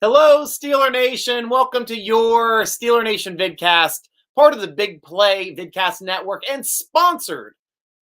Hello, Steeler Nation. Welcome to your Steeler Nation Vidcast, part of the Big Play Vidcast Network and sponsored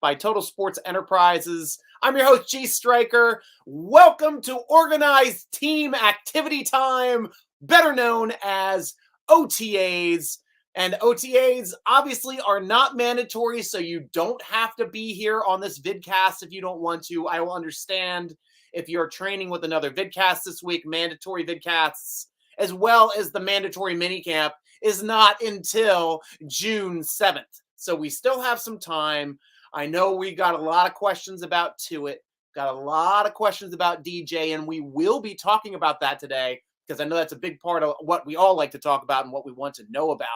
by Total Sports Enterprises. I'm your host, G.Stryker. Welcome to Organized Team Activity Time, better known as OTAs. And OTAs obviously are not mandatory, so you don't have to be here on this vidcast if you don't want to. I will understand if you're training with another vidcast this week. Mandatory vidcasts, as well as the mandatory minicamp, is not until June 7th. So we still have some time. I know we got a lot of questions about Tuitt, got a lot of questions about DJ, and we will be talking about that today, because I know that's a big part of what we all like to talk about and what we want to know about.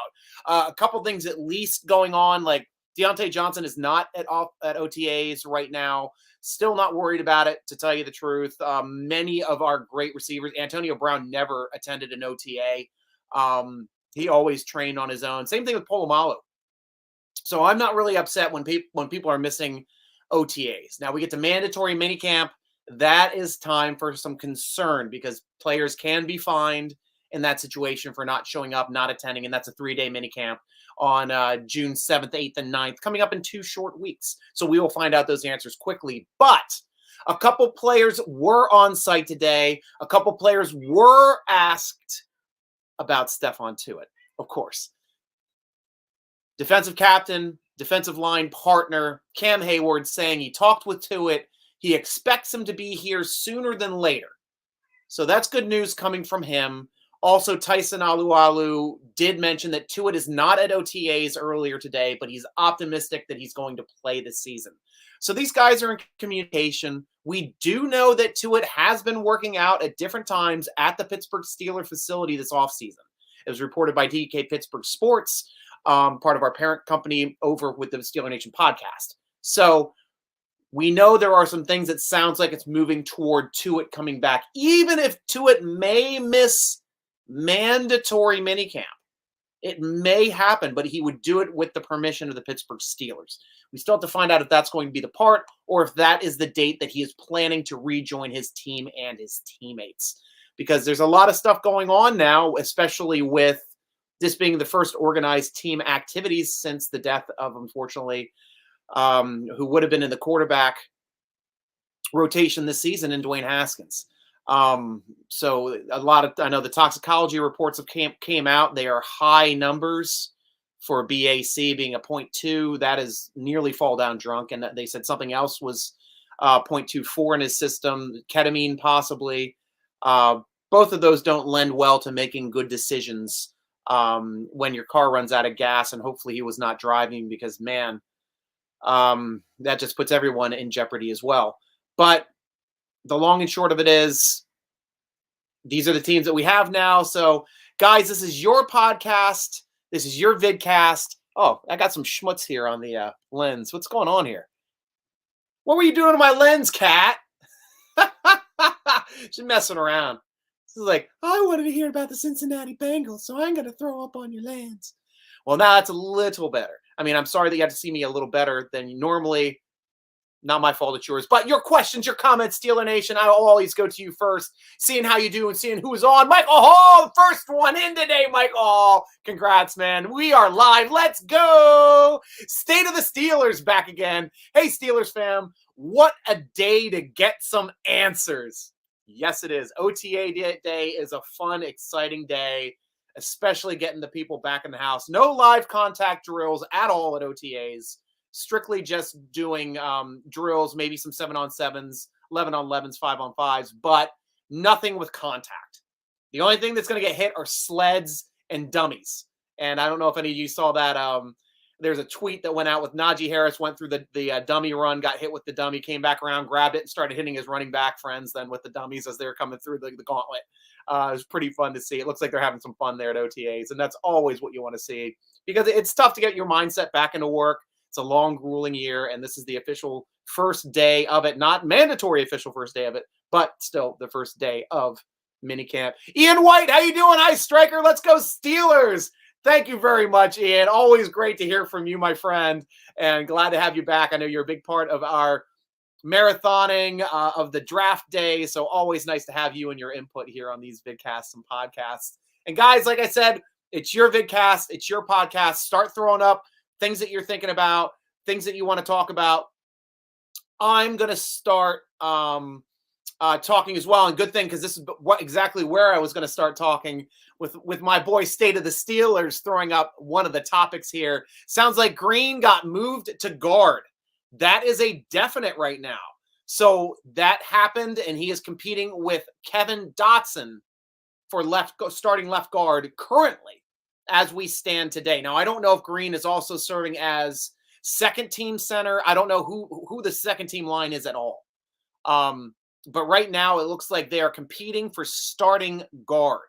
A couple things at least going on, like Deontay Johnson is not at OTAs right now. Still not worried about it, to tell you the truth. Many of our great receivers, Antonio Brown never attended an OTA. He always trained on his own. Same thing with Polamalu. So I'm not really upset when people are missing OTAs. Now we get to mandatory minicamp. That is time for some concern, because players can be fined in that situation for not showing up, not attending, and that's a 3-day minicamp on June 7th, 8th, and 9th, coming up in 2 short weeks. So we will find out those answers quickly. But a couple players were on site today. A couple players were asked about Stephon Tuitt, of course. Defensive captain, defensive line partner, Cam Hayward, saying he talked with Tuitt. He expects him to be here sooner than later. So that's good news coming from him. Also, Tyson Alualu did mention that Tuitt is not at OTAs earlier today, but he's optimistic that he's going to play this season. So these guys are in communication. We do know that Tuitt has been working out at different times at the Pittsburgh Steelers facility this offseason. It was reported by DK Pittsburgh Sports, part of our parent company over with the Steeler Nation podcast. So we know there are some things that sounds like it's moving toward Tuitt coming back, even if Tuitt may miss mandatory minicamp. It may happen, but he would do it with the permission of the Pittsburgh Steelers. We still have to find out if that's going to be the part, or if that is the date that he is planning to rejoin his team and his teammates. Because there's a lot of stuff going on now, especially with this being the first organized team activities since the death of, unfortunately, who would have been in the quarterback rotation this season in Dwayne Haskins. So a lot of, I know the toxicology reports have came out. They are high numbers for BAC being a 0.2. That is nearly fall down drunk. And they said something else was 0.24 in his system, ketamine possibly. Both of those don't lend well to making good decisions when your car runs out of gas, and hopefully he was not driving, because, man, that just puts everyone in jeopardy as well. But the long and short of it is, these are the teams that we have now. So, guys, this is your podcast. This is your vidcast. Oh, I got some schmutz here on the lens. What's going on here? What were you doing to my lens, cat? She's messing around. This is like, I wanted to hear about the Cincinnati Bengals, so I'm going to throw up on your lens. Well, now that's a little better. I mean, I'm sorry that you have to see me a little better than normally. Not my fault, it's yours. But your questions, your comments, Steeler Nation, I'll always go to you first, seeing how you do and seeing who is on. Michael Hall, first one in today, Michael Hall. Congrats, man. We are live. Let's go. State of the Steelers back again. Hey, Steelers fam, what a day to get some answers. Yes, it is. OTA day is a fun, exciting day, especially getting the people back in the house. No live contact drills at all at OTAs. Strictly just doing drills, maybe some 7-on-7s, 11-on-11s, 5-on-5s, but nothing with contact. The only thing that's going to get hit are sleds and dummies. And I don't know if any of you saw that. There's a tweet that went out with Najee Harris, went through the dummy run, got hit with the dummy, came back around, grabbed it, and started hitting his running back friends then with the dummies as they were coming through the gauntlet. It was pretty fun to see. It looks like they're having some fun there at OTAs, and that's always what you want to see, because it's tough to get your mindset back into work. It's a long, grueling year, and this is the official first day of it. Not mandatory official first day of it, but still the first day of minicamp. Ian White, how you doing? Hi, Stryker. Let's go Steelers. Thank you very much, Ian. Always great to hear from you, my friend, and glad to have you back. I know you're a big part of our marathoning of the draft day. So always nice to have you and your input here on these vidcasts and podcasts. And guys, like I said, it's your vidcast, it's your podcast. Start throwing up things that you're thinking about, things that you want to talk about. I'm going to start talking as well. And good thing, because this is exactly where I was going to start talking with my boy State of the Steelers throwing up one of the topics here. Sounds like Green got moved to guard. That is a definite right now. So that happened, and he is competing with Kevin Dotson for starting left guard currently as we stand today. Now, I don't know if Green is also serving as second team center. I don't know who the second team line is at all. But right now it looks like they are competing for starting guard.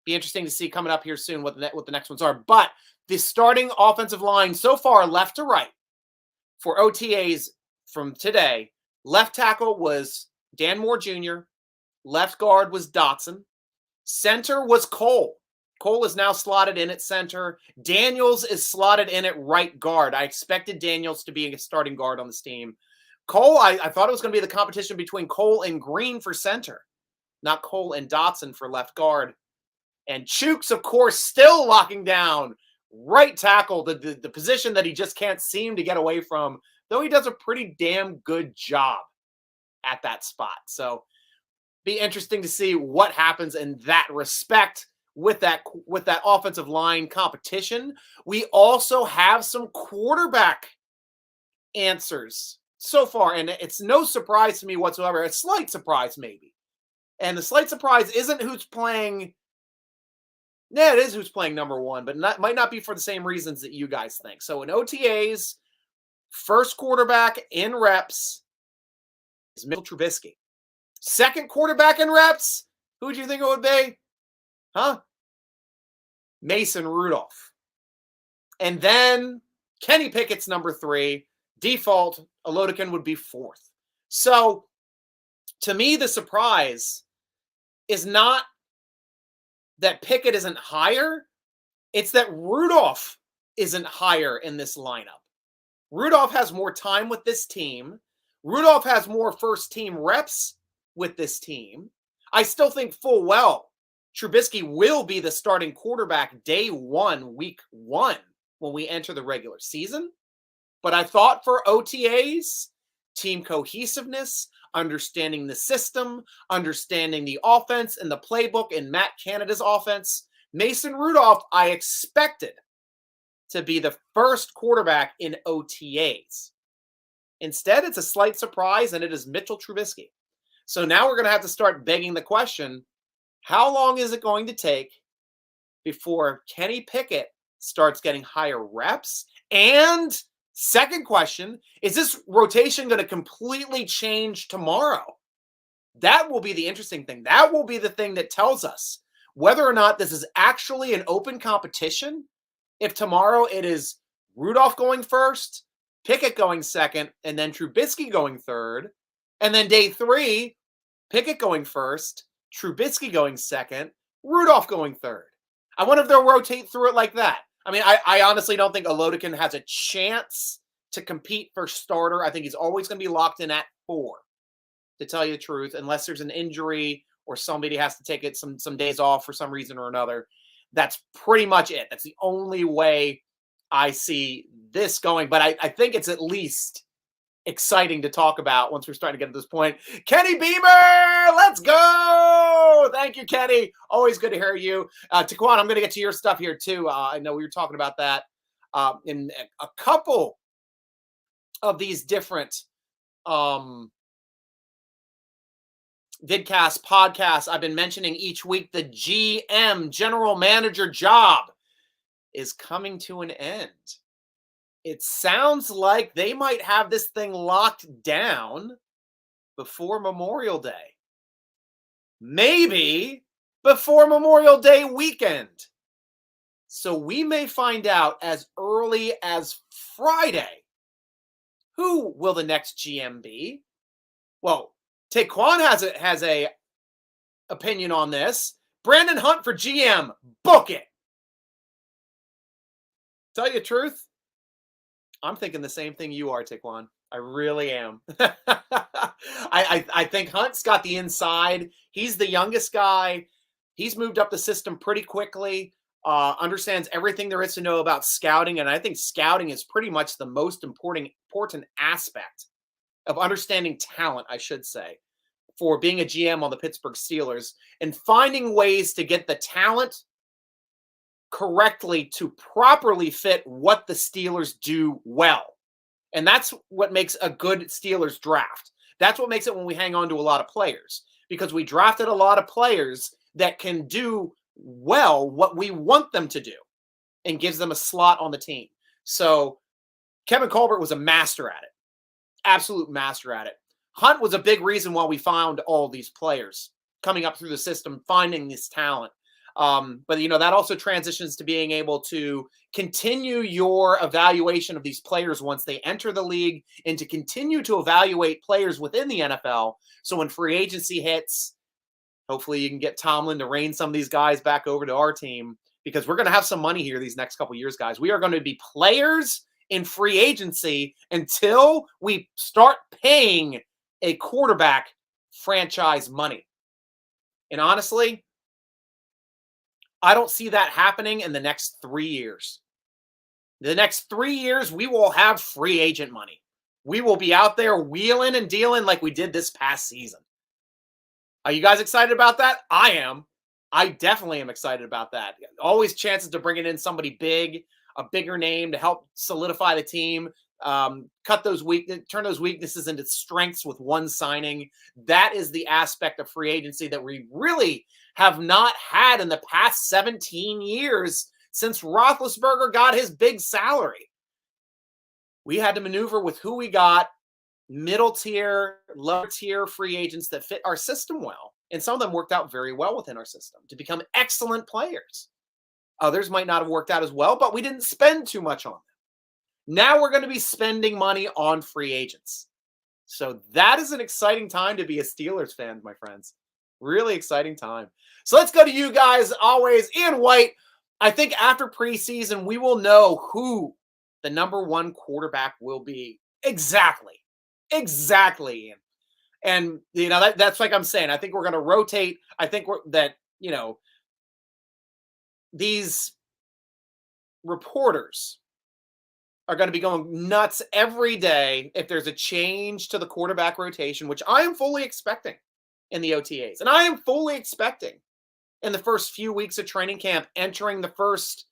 Be interesting to see coming up here soon what the next ones are. But the starting offensive line so far, left to right, for OTAs from today, left tackle was Dan Moore Jr., left guard was Dotson, center was Cole. Cole is now slotted in at center. Daniels is slotted in at right guard. I expected Daniels to be a starting guard on this team. Cole, I thought it was going to be the competition between Cole and Green for center, not Cole and Dotson for left guard. And Chooks, of course, still locking down right tackle, the position that he just can't seem to get away from, though he does a pretty damn good job at that spot. So be interesting to see what happens in that respect with that offensive line competition. We also have some quarterback answers so far, and it's no surprise to me whatsoever. A slight surprise, maybe. And the slight surprise isn't who's playing. Yeah, it is who's playing number one, but might not be for the same reasons that you guys think. So in OTAs, first quarterback in reps is Mitchell Trubisky. Second quarterback in reps, who do you think it would be? Huh? Mason Rudolph. And then Kenny Pickett's number 3. Default, Olodikin would be 4th. So to me, the surprise is not that Pickett isn't higher. It's that Rudolph isn't higher in this lineup. Rudolph has more time with this team. Rudolph has more first team reps with this team. I still think full well Trubisky will be the starting quarterback day 1, week 1, when we enter the regular season. But I thought for OTAs, team cohesiveness, understanding the system, understanding the offense and the playbook in Matt Canada's offense, Mason Rudolph, I expected to be the first quarterback in OTAs. Instead, it's a slight surprise, and it is Mitchell Trubisky. So now we're going to have to start begging the question, how long is it going to take before Kenny Pickett starts getting higher reps? And second question, is this rotation going to completely change tomorrow? That will be the interesting thing. That will be the thing that tells us whether or not this is actually an open competition. If tomorrow it is Rudolph going first, Pickett going second, and then Trubisky going third, and then day 3, Pickett going first, Trubisky going second, Rudolph going third. I wonder if they'll rotate through it like that. I mean, I honestly don't think Olodikin has a chance to compete for starter. I think he's always going to be locked in at 4, to tell you the truth, unless there's an injury or somebody has to take it some days off for some reason or another. That's pretty much it. That's the only way I see this going. But I think it's at least exciting to talk about once we're starting to get to this point. Kenny Beamer, let's go! Thank you, Kenny. Always good to hear you. Taquan, I'm going to get to your stuff here too. I know we were talking about that in a couple of these different vidcast podcasts. I've been mentioning each week the GM, general manager job, is coming to an end. It sounds like they might have this thing locked down before Memorial Day. Maybe before Memorial Day weekend. So we may find out as early as Friday. Who will the next GM be? Well, Taquan has a opinion on this. Brandon Hunt for GM. Book it. Tell you the truth, I'm thinking the same thing you are, Tiquan. I really am. I think Hunt's got the inside. He's the youngest guy. He's moved up the system pretty quickly. Understands everything there is to know about scouting, and I think scouting is pretty much the most important aspect of understanding talent, I should say, for being a GM on the Pittsburgh Steelers and finding ways to get the talent correctly to properly fit what the Steelers do well. And that's what makes a good Steelers draft. That's what makes it when we hang on to a lot of players, because we drafted a lot of players that can do well what we want them to do and gives them a slot on the team. So Kevin Colbert was a master at it, absolute master at it. Hunt was a big reason why we found all these players coming up through the system, finding this talent. But, you know, that also transitions to being able to continue your evaluation of these players once they enter the league and to continue to evaluate players within the NFL. So when free agency hits, hopefully you can get Tomlin to rein some of these guys back over to our team, because we're going to have some money here these next couple of years, guys. We are going to be players in free agency until we start paying a quarterback franchise money. And honestly, I don't see that happening in the next 3 years. The next 3 years, we will have free agent money. We will be out there wheeling and dealing like we did this past season. Are you guys excited about that? I am. I definitely am excited about that. Always chances to bringing in somebody big, a bigger name to help solidify the team, turn those weaknesses into strengths with one signing. That is the aspect of free agency that we really have not had in the past 17 years since Roethlisberger got his big salary. We had to maneuver with who we got, middle tier, lower tier free agents that fit our system well. And some of them worked out very well within our system to become excellent players. Others might not have worked out as well, but we didn't spend too much on them. Now we're going to be spending money on free agents. So that is an exciting time to be a Steelers fan, my friends. Really exciting time. So let's go to you guys, always, Ian White. I think after preseason, we will know who the number one quarterback will be. Exactly, Ian. And, you know, that's like I'm saying. I think we're going to rotate. I think these reporters are going to be going nuts every day if there's a change to the quarterback rotation, which I am fully expecting in the OTAs. And I am fully expecting in the first few weeks of training camp, entering the first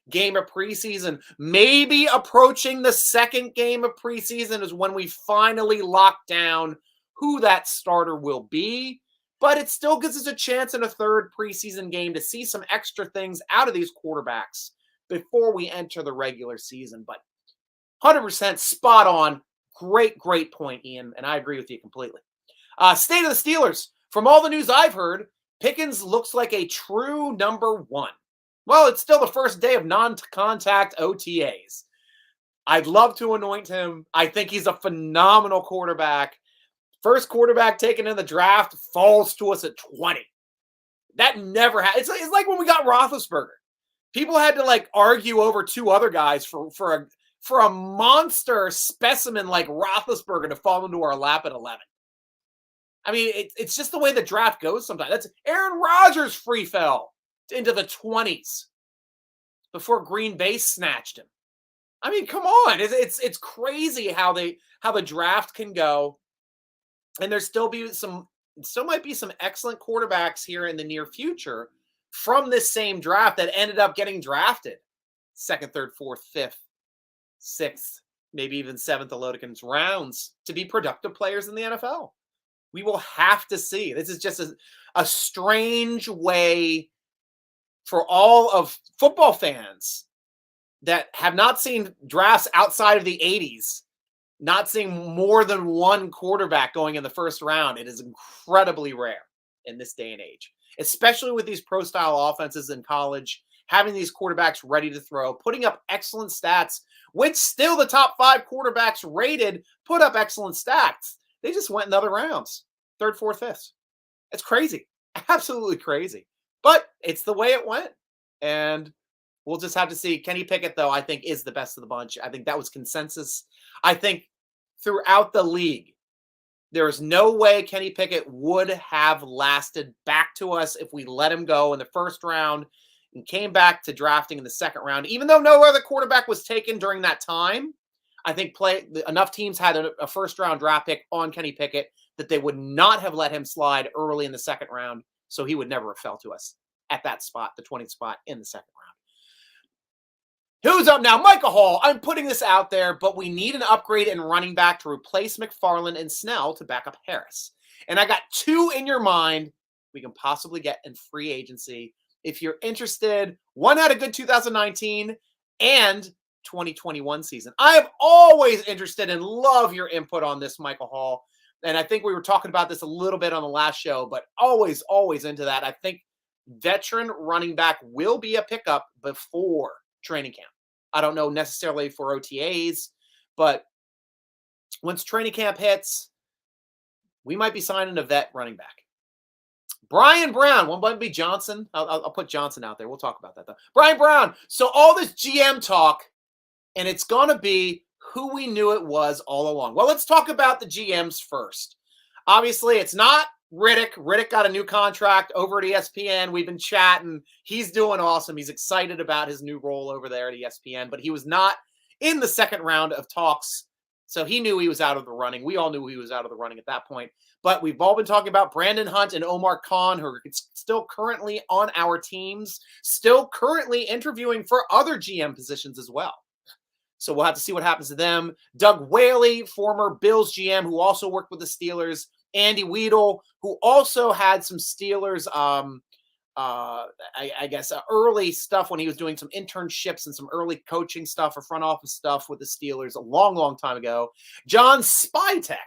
game of preseason, maybe approaching the second game of preseason is when we finally lock down who that starter will be. But it still gives us a chance in a third preseason game to see some extra things out of these quarterbacks before we enter the regular season. But 100% spot on. Great point, Ian. And I agree with you completely. State of the Steelers. From all the news I've heard, Pickens looks like a true number one. Well, it's still the first day of non-contact OTAs. I'd love to anoint him. I think he's a phenomenal quarterback. First quarterback taken in the draft falls to us at 20. That never happened. It's like when we got Roethlisberger. People had to argue over two other guys for a monster specimen like Roethlisberger to fall into our lap at 11. I mean, it's just the way the draft goes sometimes. That's Aaron Rodgers free fell into the 20s before Green Bay snatched him. I mean, come on. It's crazy how the draft can go. And there still might be some excellent quarterbacks here in the near future from this same draft that ended up getting drafted second, third, fourth, fifth, sixth, maybe even seventh Elodicans rounds to be productive players in the NFL. We will have to see. This is just a strange way for all of football fans that have not seen drafts outside of the 80s, not seeing more than one quarterback going in the first round. It is incredibly rare in this day and age, especially with these pro-style offenses in college, having these quarterbacks ready to throw, putting up excellent stats, which still the top 5 quarterbacks rated put up excellent stats. They just went in other rounds, third, fourth, fifth. It's crazy, absolutely crazy. But it's the way it went. And We'll just have to see. Kenny Pickett, though, I think is the best of the bunch. I think that was consensus. I think throughout the league, there is no way Kenny Pickett would have lasted back to us if we let him go in the first round and came back to drafting in the second round. Even though no other quarterback was taken during that time, I think enough teams had a first-round draft pick on Kenny Pickett that they would not have let him slide early in the second round, so he would never have fell to us at that spot, the 20th spot in the second round. Who's up now? Micah Hall. I'm putting this out there, but we need an upgrade in running back to replace McFarland and Snell to back up Harris. And I got two in your mind we can possibly get in free agency. If you're interested, one had a good 2019 and 2021 season. I am always interested and love your input on this, Michael Hall. And I think we were talking about this a little bit on the last show, but always into that. I think veteran running back will be a pickup before training camp. I don't know necessarily for OTAs, but once training camp hits, we might be signing a vet running back. Brian Brown, one might be Johnson. I'll put Johnson out there. We'll talk about that though. Brian Brown. So all this GM talk, and it's going to be who we knew it was all along. Well, let's talk about the GMs first. Obviously, it's not Riddick. Riddick got a new contract over at ESPN. We've been chatting. He's doing awesome. He's excited about his new role over there at ESPN, but he was not in the second round of talks. So he knew he was out of the running. We all knew he was out of the running at that point. But we've all been talking about Brandon Hunt and Omar Khan, who are still currently on our teams, still currently interviewing for other GM positions as well. So we'll have to see what happens to them. Doug Whaley, former Bills GM, who also worked with the Steelers. Andy Weidel, who also had some Steelers, I guess, early stuff when he was doing some internships and some early coaching stuff or front office stuff with the Steelers a long time ago. John Spytek,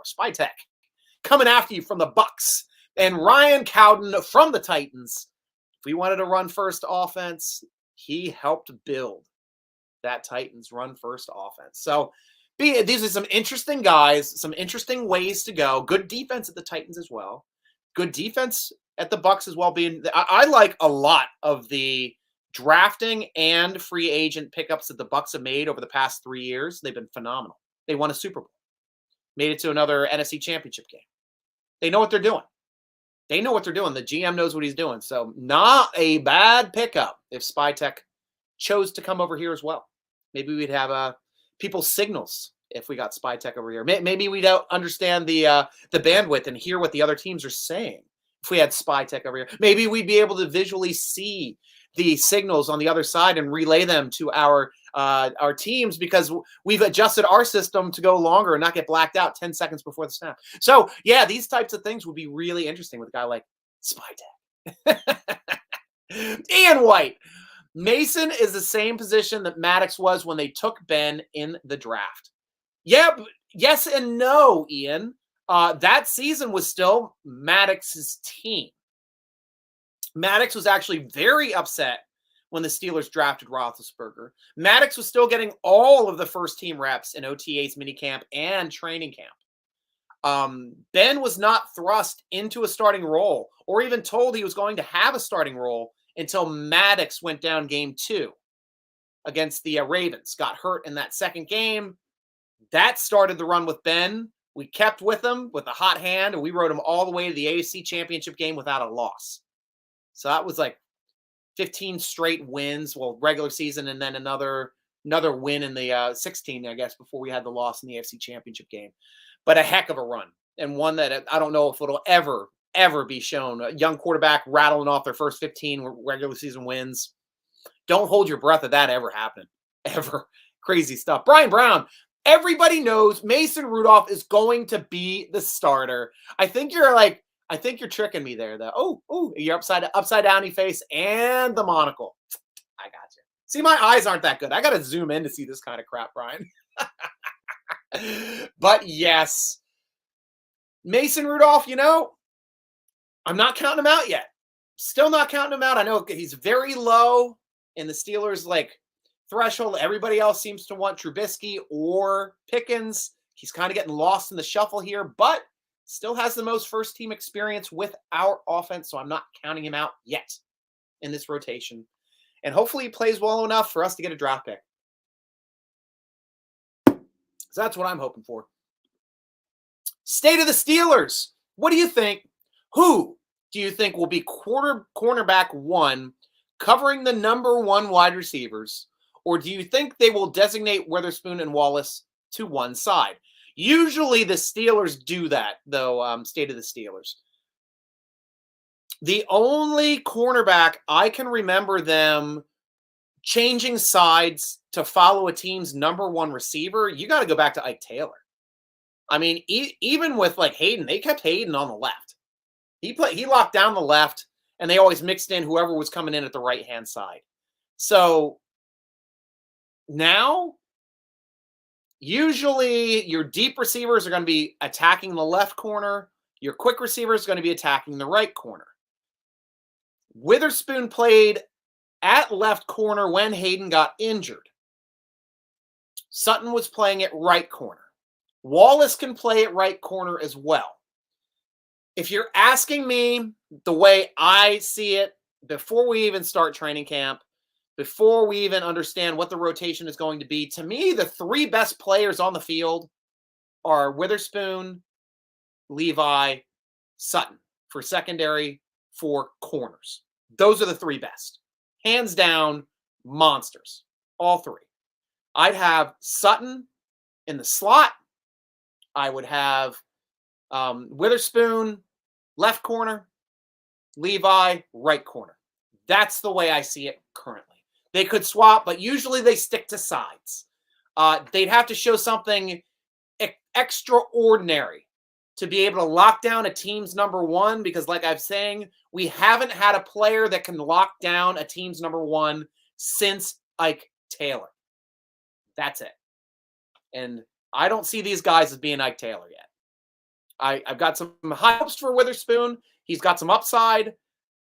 Spytek, coming after you from the Bucks. And Ryan Cowden from the Titans. If we wanted to run first offense, he helped build that Titans run first offense. So these are some interesting guys, some interesting ways to go. Good defense at the Titans as well. Good defense at the Bucks as well. I like a lot of the drafting and free agent pickups that the Bucks have made over the past 3 years. They've been phenomenal. They won a Super Bowl, made it to another NFC Championship game. They know what they're doing. They know what they're doing. The GM knows what he's doing. So not a bad pickup if Spytek chose to come over here as well. Maybe we'd have people's signals if we got Spytek over here. Maybe we don't understand the bandwidth and hear what the other teams are saying if we had Spytek over here. Maybe we'd be able to visually see the signals on the other side and relay them to our teams because we've adjusted our system to go longer and not get blacked out 10 seconds before the snap. So, yeah, these types of things would be really interesting with a guy like Spytek. Ian White. Mason is the same position that Maddox was when they took Ben in the draft. Yeah, yes and no, Ian. That season was still Maddox's team. Maddox was actually very upset when the Steelers drafted Roethlisberger. Maddox was still getting all of the first-team reps in OTAs minicamp and training camp. Ben was not thrust into a starting role or even told he was going to have a starting role until Maddox went down game 2 against the Ravens. Got hurt in that second game. That started the run with Ben. We kept with him with a hot hand, and we rode him all the way to the AFC Championship game without a loss. So that was like 15 straight wins, well, regular season, and then another win in the 16, I guess, before we had the loss in the AFC Championship game. But a heck of a run, and one that I don't know if it'll ever be shown. A young quarterback rattling off their first 15 regular season wins. Don't hold your breath at that ever happening. Ever. Crazy stuff. Brian Brown. Everybody knows Mason Rudolph is going to be the starter. I think you're tricking me there, though. Oh, you're upside downy face and the monocle. I got you. See, my eyes aren't that good. I got to zoom in to see this kind of crap, Brian. But yes, Mason Rudolph, I'm not counting him out yet. Still not counting him out. I know he's very low in the Steelers' threshold. Everybody else seems to want Trubisky or Pickens. He's kind of getting lost in the shuffle here, but still has the most first-team experience with our offense, so I'm not counting him out yet in this rotation. And hopefully he plays well enough for us to get a draft pick. So that's what I'm hoping for. State of the Steelers. What do you think? Who do you think will be cornerback one covering the number one wide receivers? Or do you think they will designate Witherspoon and Wallace to one side? Usually the Steelers do that, though, state of the Steelers. The only cornerback I can remember them changing sides to follow a team's number one receiver, you got to go back to Ike Taylor. I mean, even with like Hayden, they kept Hayden on the left. He locked down the left, and they always mixed in whoever was coming in at the right-hand side. So now, usually your deep receivers are going to be attacking the left corner. Your quick receivers are going to be attacking the right corner. Witherspoon played at left corner when Hayden got injured. Sutton was playing at right corner. Wallace can play at right corner as well. If you're asking me the way I see it, before we even start training camp, before we even understand what the rotation is going to be, to me, the three best players on the field are Witherspoon, Levi, Sutton for secondary, for corners. Those are the three best. Hands down, monsters. All three. I'd have Sutton in the slot. I would have Witherspoon, left corner, Levi, right corner. That's the way I see it currently. They could swap, but usually they stick to sides. They'd have to show something extraordinary to be able to lock down a team's number one, because like I'm saying, we haven't had a player that can lock down a team's number one since Ike Taylor. That's it. And I don't see these guys as being Ike Taylor yet. I've got some high hopes for Witherspoon. He's got some upside.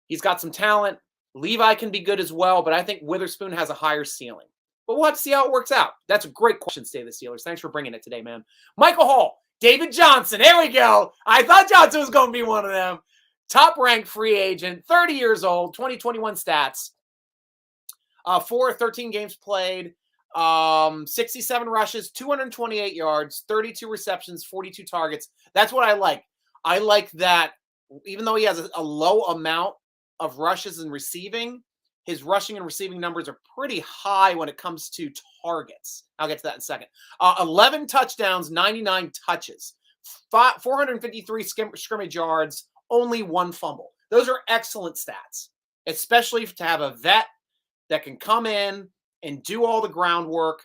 He's got some talent. Levi can be good as well, but I think Witherspoon has a higher ceiling. But we'll have to see how it works out. That's a great question, State of the Steelers. Thanks for bringing it today, man. Michael Hall, David Johnson. Here we go. I thought Johnson was going to be one of them. Top-ranked free agent, 30 years old, 2021 stats. 13 games played, 67 rushes, 228 yards, 32 receptions, 42 targets. That's what I like. I like that even though he has a low amount of rushes and receiving, his rushing and receiving numbers are pretty high when it comes to targets. I'll get to that in a second. 11 touchdowns, 99 touches, 453 scrimmage yards, only one fumble. Those are excellent stats, especially to have a vet that can come in and do all the groundwork.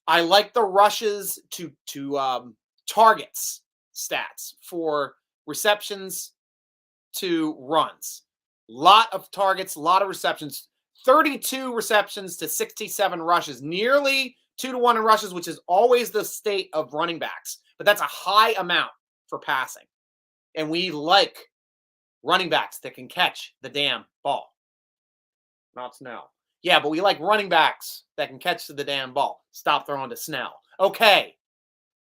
I like the rushes to targets stats for receptions to runs. Lot of targets, a lot of receptions. 32 receptions to 67 rushes, nearly 2-to-1 in rushes, which is always the state of running backs. But that's a high amount for passing. And we like running backs that can catch the damn ball. Not Snell. Yeah, but we like running backs that can catch the damn ball. Stop throwing to Snell. Okay.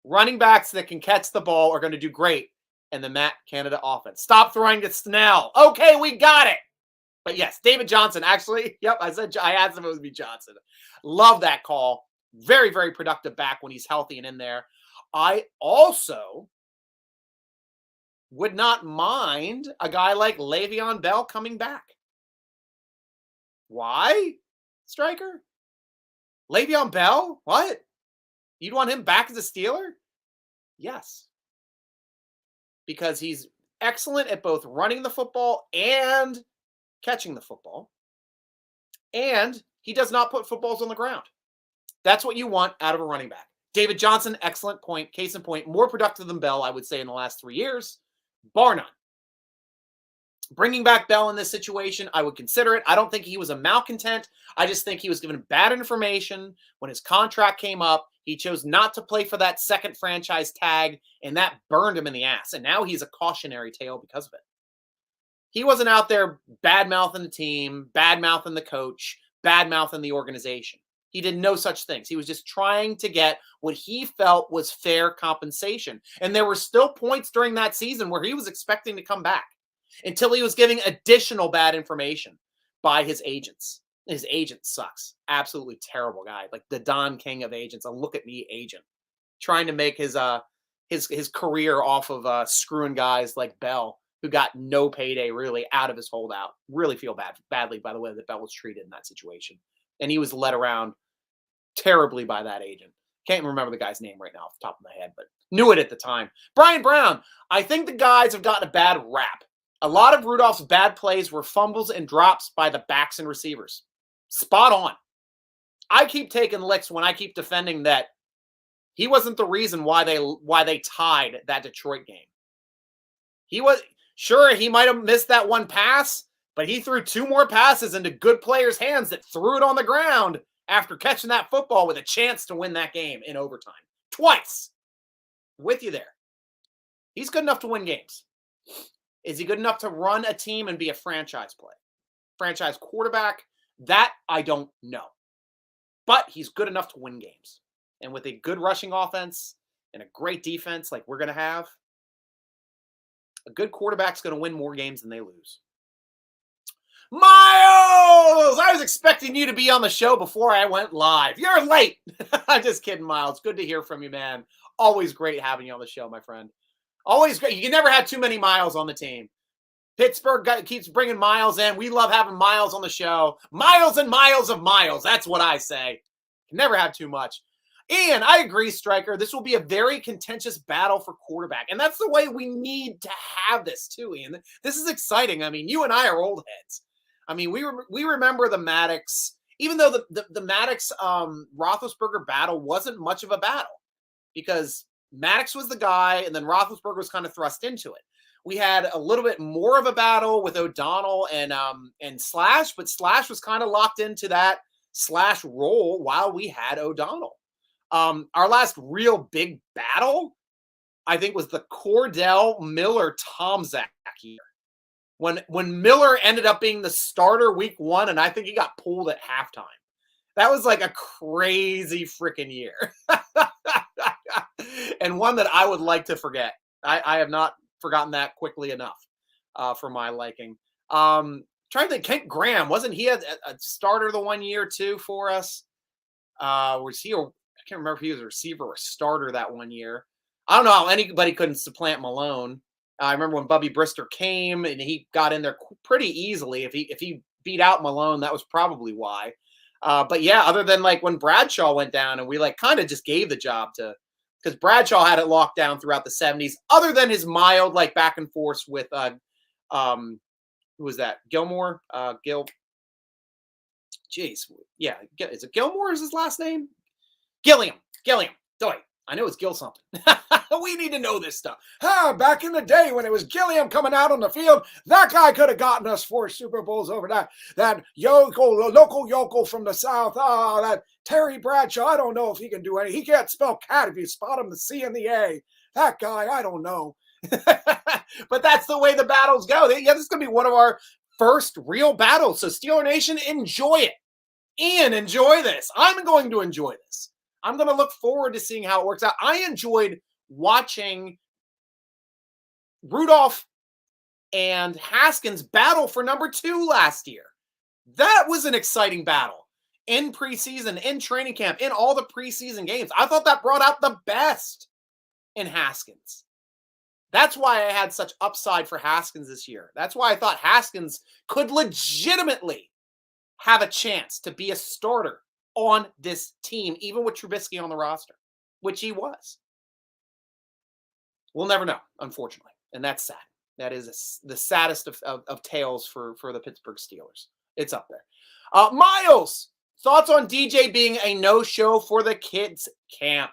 Running backs that can catch the ball are going to do great in the Matt Canada offense. Stop throwing to Snell. Okay, we got it. But yes, David Johnson, actually. Yep, I asked him if it would be Johnson. Love that call. Very, very productive back when he's healthy and in there. I also would not mind a guy like Le'Veon Bell coming back. Why, Stryker? Le'Veon Bell? What? You'd want him back as a Steeler? Yes. Because he's excellent at both running the football and catching the football. And he does not put footballs on the ground. That's what you want out of a running back. David Johnson, excellent point. Case in point, more productive than Bell, I would say, in the last 3 years. Bar none. Bringing back Bell in this situation, I would consider it. I don't think he was a malcontent. I just think he was given bad information when his contract came up. He chose not to play for that second franchise tag, and that burned him in the ass. And now he's a cautionary tale because of it. He wasn't out there bad-mouthing the team, bad-mouthing the coach, bad-mouthing the organization. He did no such things. He was just trying to get what he felt was fair compensation. And there were still points during that season where he was expecting to come back until he was giving additional bad information by his agents. His agent sucks. Absolutely terrible guy. Like the Don King of agents, a look at me agent, trying to make his career off of screwing guys like Bell, who got no payday really out of his holdout. Really feel badly by the way that Bell was treated in that situation, and he was led around terribly by that agent. Can't remember the guy's name right now off the top of my head, but knew it at the time. Brian Brown. I think the guys have gotten a bad rap. A lot of Rudolph's bad plays were fumbles and drops by the backs and receivers. Spot on. I keep taking licks when I keep defending that he wasn't the reason why they tied that Detroit game. He was sure he might have missed that one pass, but he threw 2 more passes into good players' hands that threw it on the ground after catching that football with a chance to win that game in overtime. Twice. With you there. He's good enough to win games. Is he good enough to run a team and be a franchise quarterback? That I don't know. But he's good enough to win games. And with a good rushing offense and a great defense like we're going to have, a good quarterback's going to win more games than they lose. Miles! I was expecting you to be on the show before I went live. You're late. I'm just kidding, Miles. Good to hear from you, man. Always great having you on the show, my friend. Always great. You can never have too many Miles on the team. Pittsburgh keeps bringing Miles in. We love having Miles on the show. Miles and miles of Miles. That's what I say. Can never have too much. And I agree, Stryker. This will be a very contentious battle for quarterback. And that's the way we need to have this too, Ian. This is exciting. I mean, you and I are old heads. I mean, we remember the Maddox, even though the Maddox Roethlisberger battle wasn't much of a battle because Maddox was the guy and then Roethlisberger was kind of thrust into it. We had a little bit more of a battle with O'Donnell and Slash, but Slash was kind of locked into that Slash role while we had O'Donnell. Our last real big battle, I think, was the Cordell Miller-Tomczak year. When Miller ended up being the starter week 1, and I think he got pulled at halftime. That was like a crazy freaking year. And one that I would like to forget. I have not forgotten that quickly enough for my liking. Trying to think, Kent Graham, wasn't he a starter the one year too for us? Was he? I can't remember if he was a receiver or a starter that one year. I don't know how anybody couldn't supplant Malone. I remember when Bubby Brister came and he got in there pretty easily. If he beat out Malone, that was probably why. But yeah, other than like when Bradshaw went down and we like kind of just gave the job to, because Bradshaw had it locked down throughout the 70s, other than his mild like back and forth with who was that? Gilmore? Jeez. Yeah. Is it Gilmore is his last name? Gilliam. Doy. I know it's Gil something. We need to know this stuff. Back in the day when it was Gilliam coming out on the field, that guy could have gotten us 4 Super Bowls over that local yokel from the South. That Terry Bradshaw, I don't know if he can do anything. He can't spell cat if you spot him the C and the A. That guy, I don't know. But that's the way the battles go. Yeah, this is going to be one of our first real battles. So Steeler Nation, enjoy it. Ian, enjoy this. I'm going to enjoy this. I'm going to look forward to seeing how it works out. I enjoyed watching Rudolph and Haskins battle for number 2 last year. That was an exciting battle in preseason, in training camp, in all the preseason games. I thought that brought out the best in Haskins. That's why I had such upside for Haskins this year. That's why I thought Haskins could legitimately have a chance to be a starter on this team, even with Trubisky on the roster, which he was. We'll never know, unfortunately. And that's sad. That is the saddest of tales for the Pittsburgh Steelers. It's up there. Miles, thoughts on DJ being a no-show for the kids' camp?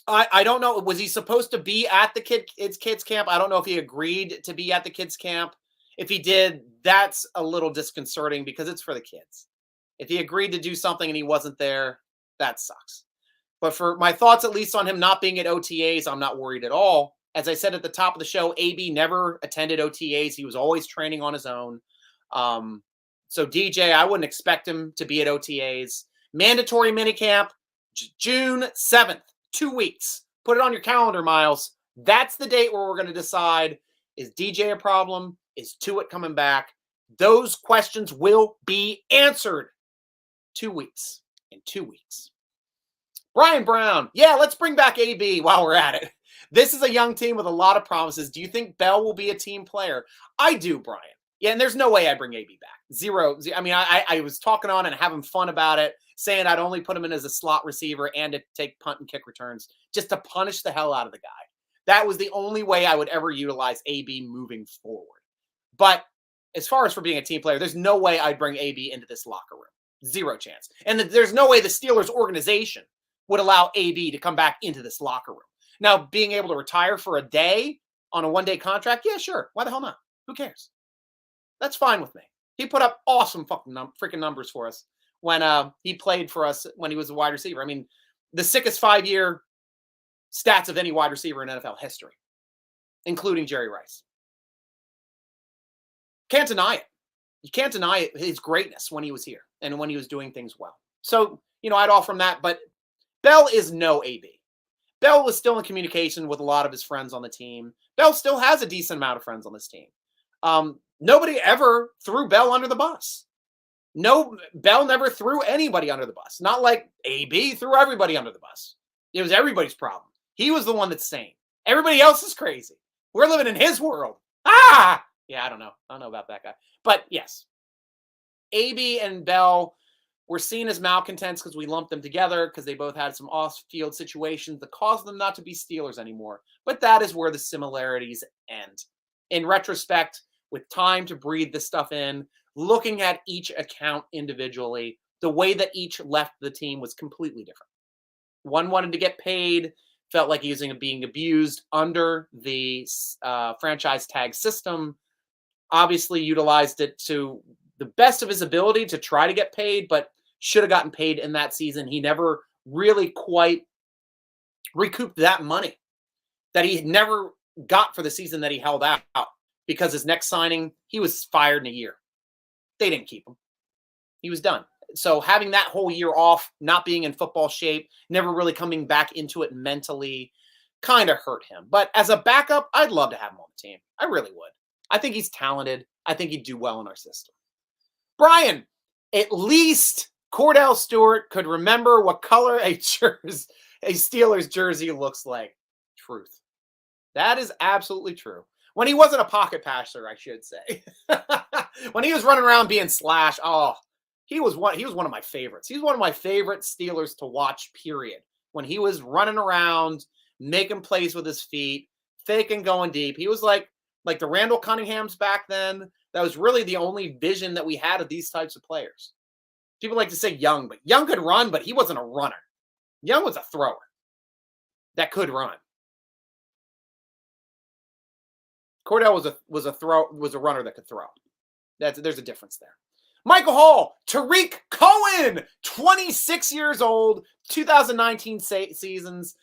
I don't know. Was he supposed to be at the kids' camp? I don't know if he agreed to be at the kids' camp. If he did, that's a little disconcerting because it's for the kids. If he agreed to do something and he wasn't there, that sucks. But for my thoughts, at least on him not being at OTAs, I'm not worried at all. As I said at the top of the show, AB never attended OTAs. He was always training on his own. So DJ, I wouldn't expect him to be at OTAs. Mandatory minicamp, June 7th, 2 weeks. Put it on your calendar, Miles. That's the date where we're going to decide, is DJ a problem? Is Tuitt coming back? Those questions will be answered 2 weeks. In 2 weeks. Brian Brown. Yeah, let's bring back AB while we're at it. This is a young team with a lot of promises. Do you think Bell will be a team player? I do, Brian. Yeah, and there's no way I bring AB back. Zero. I mean, I was talking on and having fun about it, saying I'd only put him in as a slot receiver and to take punt and kick returns just to punish the hell out of the guy. That was the only way I would ever utilize AB moving forward. But as far as for being a team player, there's no way I'd bring AB into this locker room. Zero chance. And there's no way the Steelers organization would allow AB to come back into this locker room. Now, being able to retire for a day on a one-day contract, yeah, sure. Why the hell not? Who cares? That's fine with me. He put up awesome freaking numbers for us when he played for us when he was a wide receiver. I mean, the sickest 5-year stats of any wide receiver in NFL history, including Jerry Rice. Can't deny it. You can't deny his greatness when he was here and when he was doing things well. So, I'd offer him that, but Bell is no AB. Bell was still in communication with a lot of his friends on the team. Bell still has a decent amount of friends on this team. Nobody ever threw Bell under the bus. No, Bell never threw anybody under the bus. Not like AB threw everybody under the bus. It was everybody's problem. He was the one that's sane. Everybody else is crazy. We're living in his world. Yeah, I don't know. I don't know about that guy. But yes, AB and Bell were seen as malcontents because we lumped them together because they both had some off-field situations that caused them not to be Steelers anymore. But that is where the similarities end. In retrospect, with time to breathe this stuff in, looking at each account individually, the way that each left the team was completely different. One wanted to get paid, felt like he was being abused under the franchise tag system, obviously utilized it to the best of his ability to try to get paid, but should have gotten paid in that season. He never really quite recouped that money that he never got for the season that he held out because his next signing, he was fired in a year. They didn't keep him. He was done. So having that whole year off, not being in football shape, never really coming back into it mentally, kind of hurt him. But as a backup, I'd love to have him on the team. I really would. I think he's talented. I think he'd do well in our system. Brian, at least Cordell Stewart could remember what color a Steelers jersey looks like. Truth. That is absolutely true. When he wasn't a pocket passer, I should say. When he was running around being slashed, he was one of my favorites. He's one of my favorite Steelers to watch, period. When he was running around, making plays with his feet, faking going deep. He was like the Randall Cunninghams back then. That was really the only vision that we had of these types of players. People like to say Young, but Young could run, but he wasn't a runner. Young was a thrower that could run. Cordell was a runner that could throw. There's a difference there. Michael Hall, Tariq Cohen, 26 years old, 2019 seasons,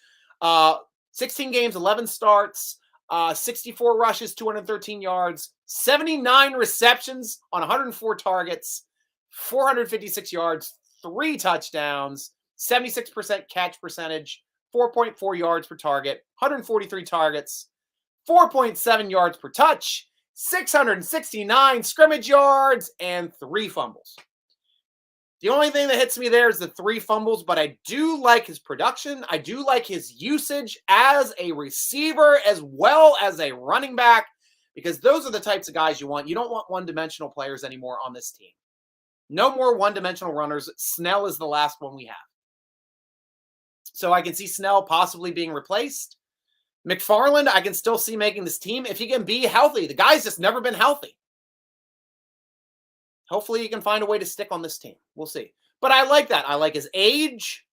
16 games, 11 starts, 64 rushes, 213 yards, 79 receptions on 104 targets, 456 yards, 3 touchdowns, 76% catch percentage, 4.4 yards per target, 143 targets, 4.7 yards per touch, 669 scrimmage yards, and 3 fumbles. The only thing that hits me there is the 3 fumbles, but I do like his production. I do like his usage as a receiver as well as a running back, because those are the types of guys you want. You don't want one-dimensional players anymore on this team. No more one-dimensional runners. Snell is the last one we have. So I can see Snell possibly being replaced. McFarland, I can still see making this team if he can be healthy. The guy's just never been healthy. Hopefully he can find a way to stick on this team. We'll see. But I like that. I like his age.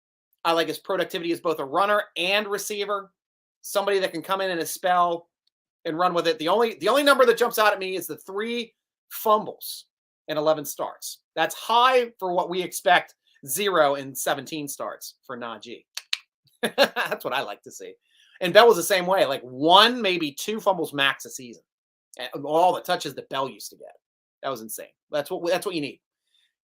I like his productivity as both a runner and receiver. Somebody that can come in a spell and run with it. The only number that jumps out at me is the 3 fumbles and 11 starts. That's high for what we expect. 0 in 17 starts for Najee. That's what I like to see. And Bell was the same way, like 1, maybe 2 fumbles max a season. And all the touches that Bell used to get. That was insane. That's what you need.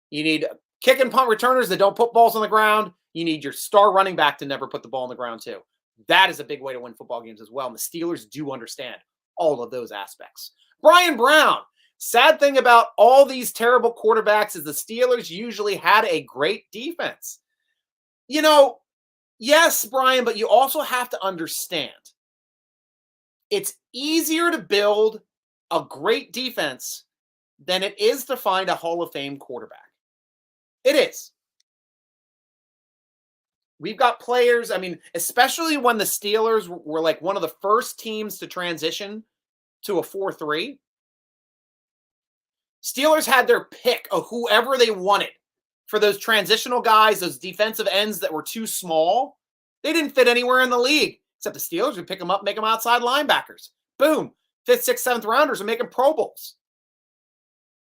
You need kick and punt returners that don't put balls on the ground. You need your star running back to never put the ball on the ground too. That is a big way to win football games as well. And the Steelers do understand all of those aspects. Brian Brown, Sad thing about all these terrible quarterbacks is the Steelers usually had a great defense. You know, yes, Brian, but you also have to understand it's easier to build a great defense than it is to find a Hall of Fame quarterback. It is. We've got players, I mean, especially when the Steelers were like one of the first teams to transition to a 4-3. Steelers had their pick of whoever they wanted for those transitional guys, those defensive ends that were too small. They didn't fit anywhere in the league, except the Steelers would pick them up, make them outside linebackers. Boom. 5th, 6th, 7th rounders are making Pro Bowls.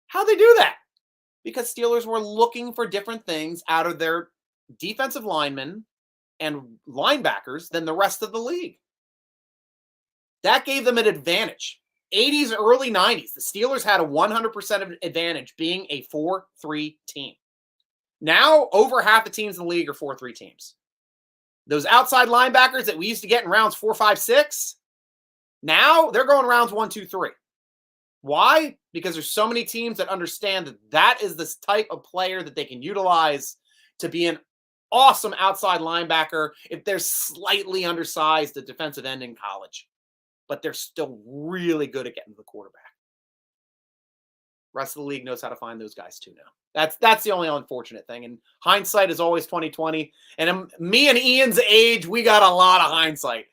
How'd they do that? Because Steelers were looking for different things out of their defensive linemen and linebackers than the rest of the league. That gave them an advantage. 80s, early 90s, the Steelers had a 100% advantage being a 4-3 team. Now, over half the teams in the league are 4-3 teams. Those outside linebackers that we used to get in rounds 4, 5, 6, now they're going rounds 1, 2, 3. Why? Because there's so many teams that understand that that is this type of player that they can utilize to be an awesome outside linebacker if they're slightly undersized at defensive end in college. But they're still really good at getting to the quarterback. Rest of the league knows how to find those guys too now. That's the only unfortunate thing. And hindsight is always 20/20. And me and Ian's age, we got a lot of hindsight.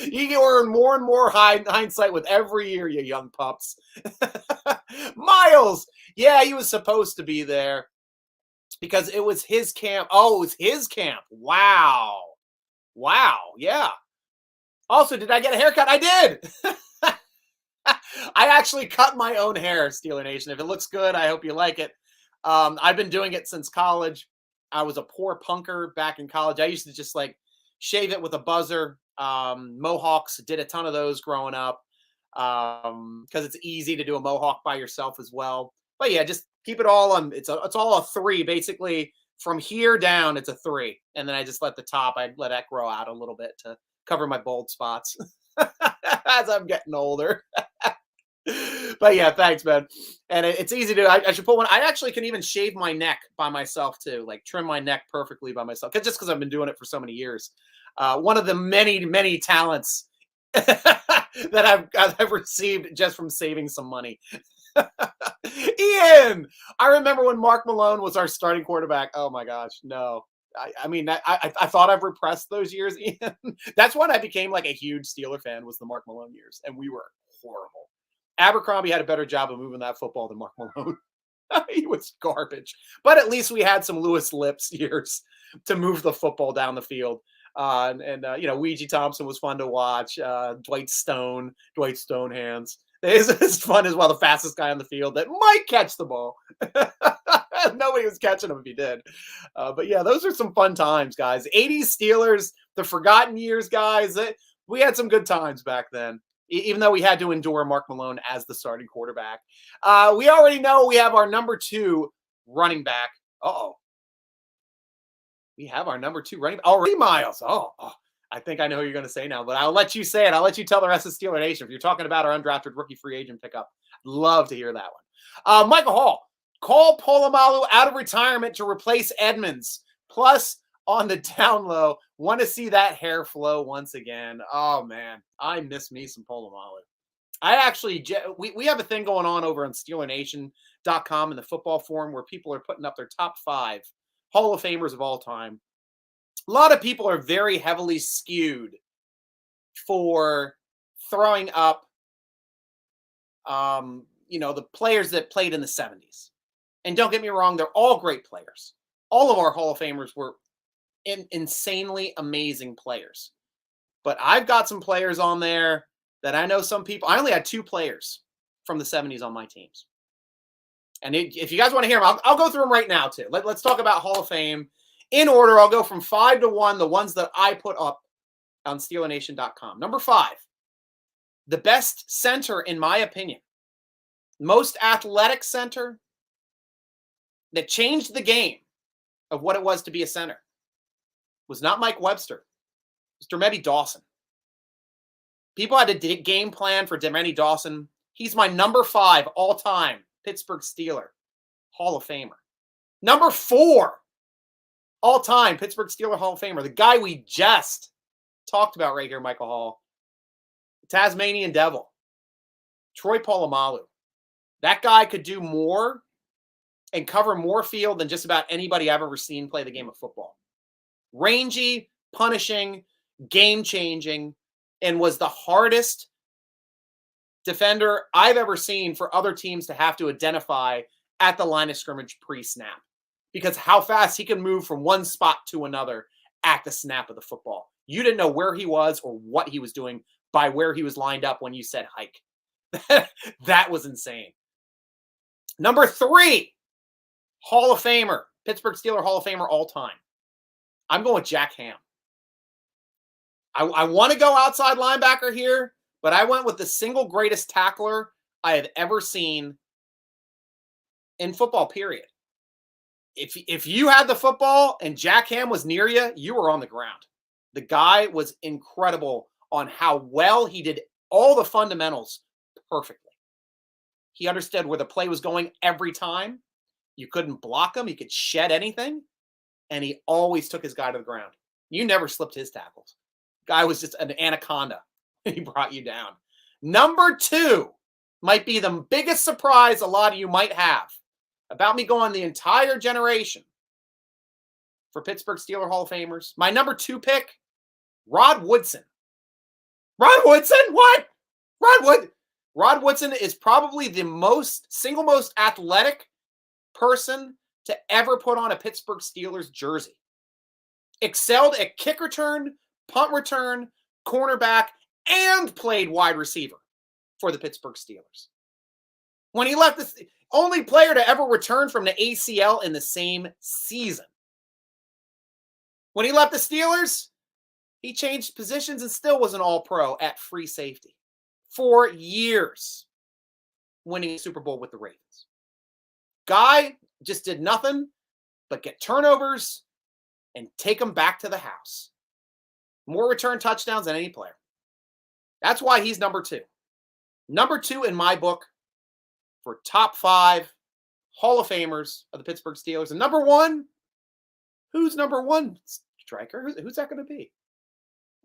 You earn more and more hindsight with every year, you young pups. Miles, yeah, he was supposed to be there because it was his camp. Oh, it was his camp. Wow, yeah. Also, did I get a haircut? I did. I actually cut my own hair, Steeler Nation. If it looks good, I hope you like it. I've been doing it since college. I was a poor punker back in college. I used to just like shave it with a buzzer. Mohawks, did a ton of those growing up because it's easy to do a mohawk by yourself as well. But yeah, just keep it all on. It's all a 3 basically. From here down, it's a 3, and then I just let the top. I let that grow out a little bit to cover my bald spots as I'm getting older. But yeah, thanks, man. And it's easy to. I should put one. I actually can even shave my neck by myself too, like trim my neck perfectly by myself, just because I've been doing it for so many years. One of the many talents that I've received just from saving some money. Ian, I remember when Mark Malone was our starting quarterback. Oh my gosh, no. I mean, I thought I've repressed those years, Ian. That's when I became like a huge Steeler fan, was the Mark Malone years, and we were horrible. Abercrombie had a better job of moving that football than Mark Malone. He was garbage. But at least we had some Lewis Lips years to move the football down the field. Ouija Thompson was fun to watch. Dwight Stonehands. It's fun as well, the fastest guy on the field that might catch the ball. Nobody was catching him if he did. But yeah, those are some fun times, guys. 80s Steelers, the forgotten years, guys. We had some good times back then, even though we had to endure Mark Malone as the starting quarterback. We already know we have our number 2 running back. Uh-oh. We have our number 2 running back already, Miles. Oh, I think I know who you're going to say now, but I'll let you say it. I'll let you tell the rest of Steeler Nation. If you're talking about our undrafted rookie free agent pickup, I'd love to hear that one. Michael Hall, call Polamalu out of retirement to replace Edmonds. Plus, on the down low, want to see that hair flow once again. Oh, man, I miss me some Polamalu. I actually, we have a thing going on over on SteelerNation.com in the football forum where people are putting up their top 5 Hall of Famers of all time. A lot of people are very heavily skewed for throwing up, the players that played in the 70s. And don't get me wrong, they're all great players. All of our Hall of Famers were insanely amazing players. But I've got some players on there that I know some people. I only had 2 players from the 70s on my teams. And if you guys want to hear them, I'll go through them right now, too. Let's talk about Hall of Fame. In order, I'll go from 5 to 1, the ones that I put up on SteelerNation.com. Number 5, the best center, in my opinion, most athletic center that changed the game of what it was to be a center was not Mike Webster. It was Dermody Dawson. People had a game plan for Dermody Dawson. He's my number 5 all-time Pittsburgh Steeler Hall of Famer. Number 4 all-time Pittsburgh Steeler Hall of Famer, the guy we just talked about right here, Michael Hall, Tasmanian Devil, Troy Polamalu. That guy could do more and cover more field than just about anybody I've ever seen play the game of football. Rangy, punishing, game-changing, and was the hardest defender I've ever seen for other teams to have to identify at the line of scrimmage pre-snap, because how fast he can move from one spot to another at the snap of the football. You didn't know where he was or what he was doing by where he was lined up when you said hike. That was insane. Number 3, Hall of Famer, Pittsburgh Steeler Hall of Famer all time. I'm going with Jack Ham. I want to go outside linebacker here, but I went with the single greatest tackler I have ever seen in football, period. If you had the football and Jack Ham was near you, you were on the ground. The guy was incredible on how well he did all the fundamentals perfectly. He understood where the play was going every time. You couldn't block him. He could shed anything. And he always took his guy to the ground. You never slipped his tackles. Guy was just an anaconda. He brought you down. Number 2 might be the biggest surprise a lot of you might have about me going the entire generation for Pittsburgh Steeler Hall of Famers. My number 2 pick, Rod Woodson. Rod Woodson? What? Rod Woodson is probably the single most athletic person to ever put on a Pittsburgh Steelers jersey. Excelled at kick return, punt return, cornerback, and played wide receiver for the Pittsburgh Steelers. When he left, the only player to ever return from the ACL in the same season. When he left the Steelers, he changed positions and still was an all-pro at free safety for years, winning a Super Bowl with the Ravens. Guy just did nothing but get turnovers and take them back to the house. More return touchdowns than any player. That's why he's number 2. Number 2 in my book for top 5 Hall of Famers of the Pittsburgh Steelers. And number 1, who's number 1, Striker? Who's that going to be?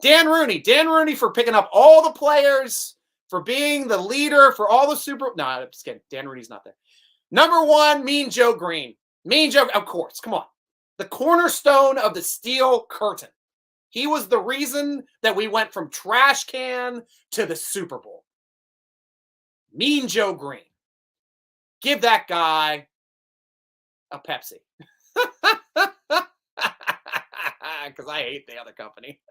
Dan Rooney. Dan Rooney for picking up all the players, for being the leader, for all the No, I'm just kidding. Dan Rooney's not there. Number 1, Mean Joe Green. Mean Joe, of course. Come on. The cornerstone of the Steel Curtain. He was the reason that we went from trash can to the Super Bowl. Mean Joe Green. Give that guy a Pepsi. Because I hate the other company.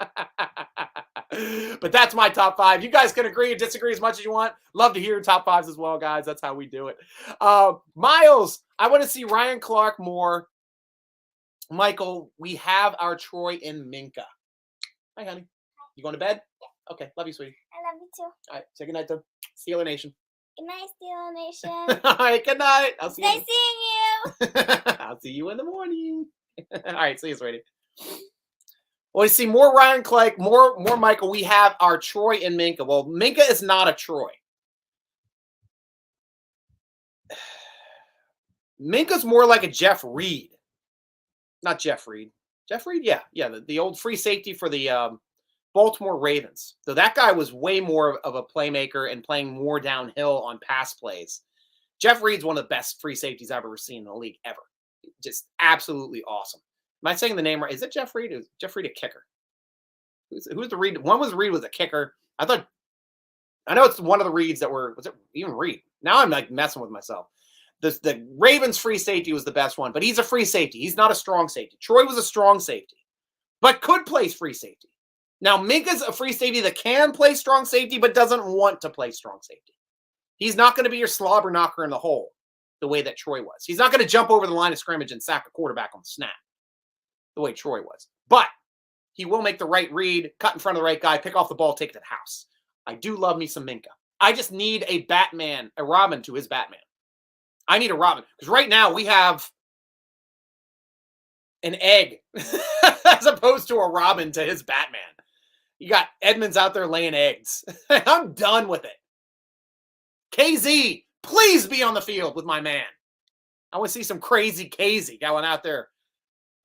But that's my top 5. You guys can agree and disagree as much as you want. Love to hear your top 5s as well, guys. That's how we do it. Miles, I want to see Ryan Clark more. Michael, we have our Troy and Minka. Hi, honey. You going to bed? Yeah. Okay. Love you, sweetie. I love you too. All right. Say goodnight to Steeler Nation. Good night, Steeler Nation. All right. Good night. I'll see Stay seeing you. I'll see you in the morning. All right. See you, sweetie. Well, we see more Ryan Clark, more Michael. We have our Troy and Minka. Well, Minka is not a Troy. Minka's more like a Jeff Reed. Not Jeff Reed. Jeff Reed, yeah, the old free safety for the Baltimore Ravens. So that guy was way more of a playmaker and playing more downhill on pass plays. Jeff Reed's one of the best free safeties I've ever seen in the league ever. Just absolutely awesome. Am I saying the name right? Is it Jeff Reed? Is Jeff Reed a kicker? Who's the Reed? One was Reed was a kicker. I know it's one of the Reeds that was it even Reed? Now I'm like messing with myself. The Ravens free safety was the best one, but he's a free safety. He's not a strong safety. Troy was a strong safety, but could play free safety. Now, Minka's a free safety that can play strong safety, but doesn't want to play strong safety. He's not going to be your slobber knocker in the hole the way that Troy was. He's not going to jump over the line of scrimmage and sack a quarterback on the snap the way Troy was. But he will make the right read, cut in front of the right guy, pick off the ball, take it to the house. I do love me some Minka. I just need a Robin to his Batman. I need a Robin. Because right now we have an egg as opposed to a Robin to his Batman. You got Edmonds out there laying eggs. I'm done with it. KZ, please be on the field with my man. I want to see some crazy KZ going out there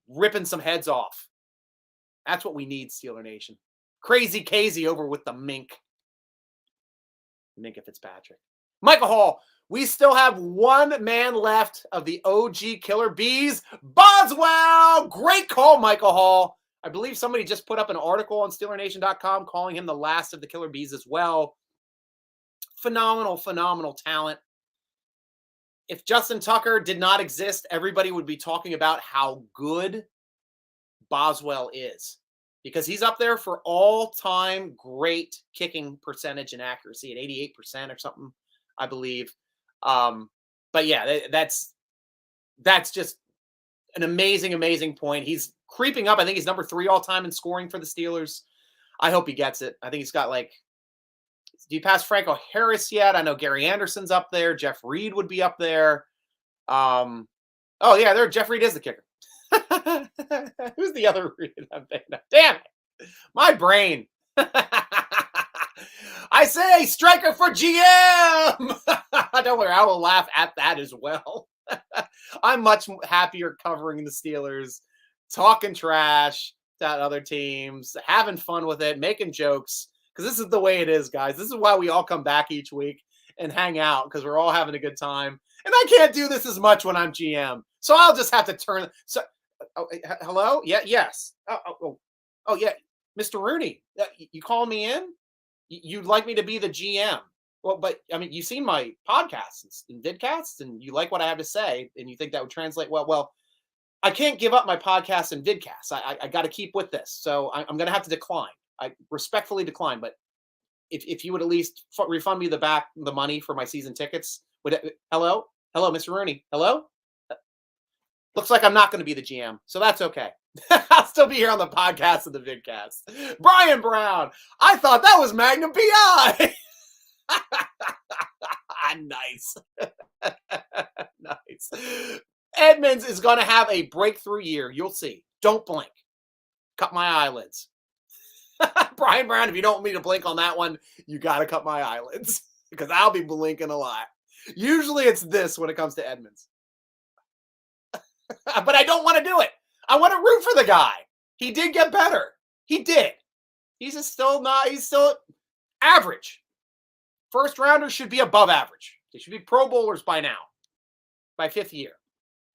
ripping some heads off. That's what we need, Steeler Nation. Crazy KZ over with the Mink. Minka Fitzpatrick. Michael Hall, we still have one man left of the OG Killer Bees. Boswell! Great call, Michael Hall. I believe somebody just put up an article on SteelerNation.com calling him the last of the Killer Bees as well. Phenomenal, phenomenal talent. If Justin Tucker did not exist, everybody would be talking about how good Boswell is, because he's up there for all-time great kicking percentage and accuracy at 88% or something, I believe. But yeah, that's just an amazing, amazing point. He's creeping up. I think he's number 3 all-time in scoring for the Steelers. I hope he gets it. I think he's got do you pass Franco Harris yet? I know Gary Anderson's up there. Jeff Reed would be up there. Oh yeah, Jeff Reed is the kicker. Who's the other Reed? Damn it. My brain. I say Striker for GM. Don't worry, I will laugh at that as well. I'm much happier covering the Steelers, talking trash to other teams, having fun with it, making jokes, because this is the way it is, guys. This is why we all come back each week and hang out, because we're all having a good time. And I can't do this as much when I'm GM, so I'll just have to turn. So, hello? Yeah, yes. Oh, yeah, Mr. Rooney, you calling me in? You'd like me to be the GM? Well, but I mean, you've seen my podcasts and vidcasts, and you like what I have to say, and you think that would translate well. Well, I can't give up my podcast and vidcasts. I got to keep with this, so I'm going to have to decline. I respectfully decline. But if you would at least refund me the money for my season tickets, hello, Mr. Rooney, hello. Looks like I'm not going to be the GM, so that's okay. I'll still be here on the podcast and the vidcast. Brian Brown, I thought that was Magnum PI. Nice. Nice. Edmonds is going to have a breakthrough year. You'll see. Don't blink. Cut my eyelids. Brian Brown, if you don't want me to blink on that one, you got to cut my eyelids, because I'll be blinking a lot. Usually it's this when it comes to Edmonds. But I don't want to do it. I want to root for the guy. He did get better. He did. He's still average. First rounders should be above average. They should be Pro Bowlers by now. By 5th year.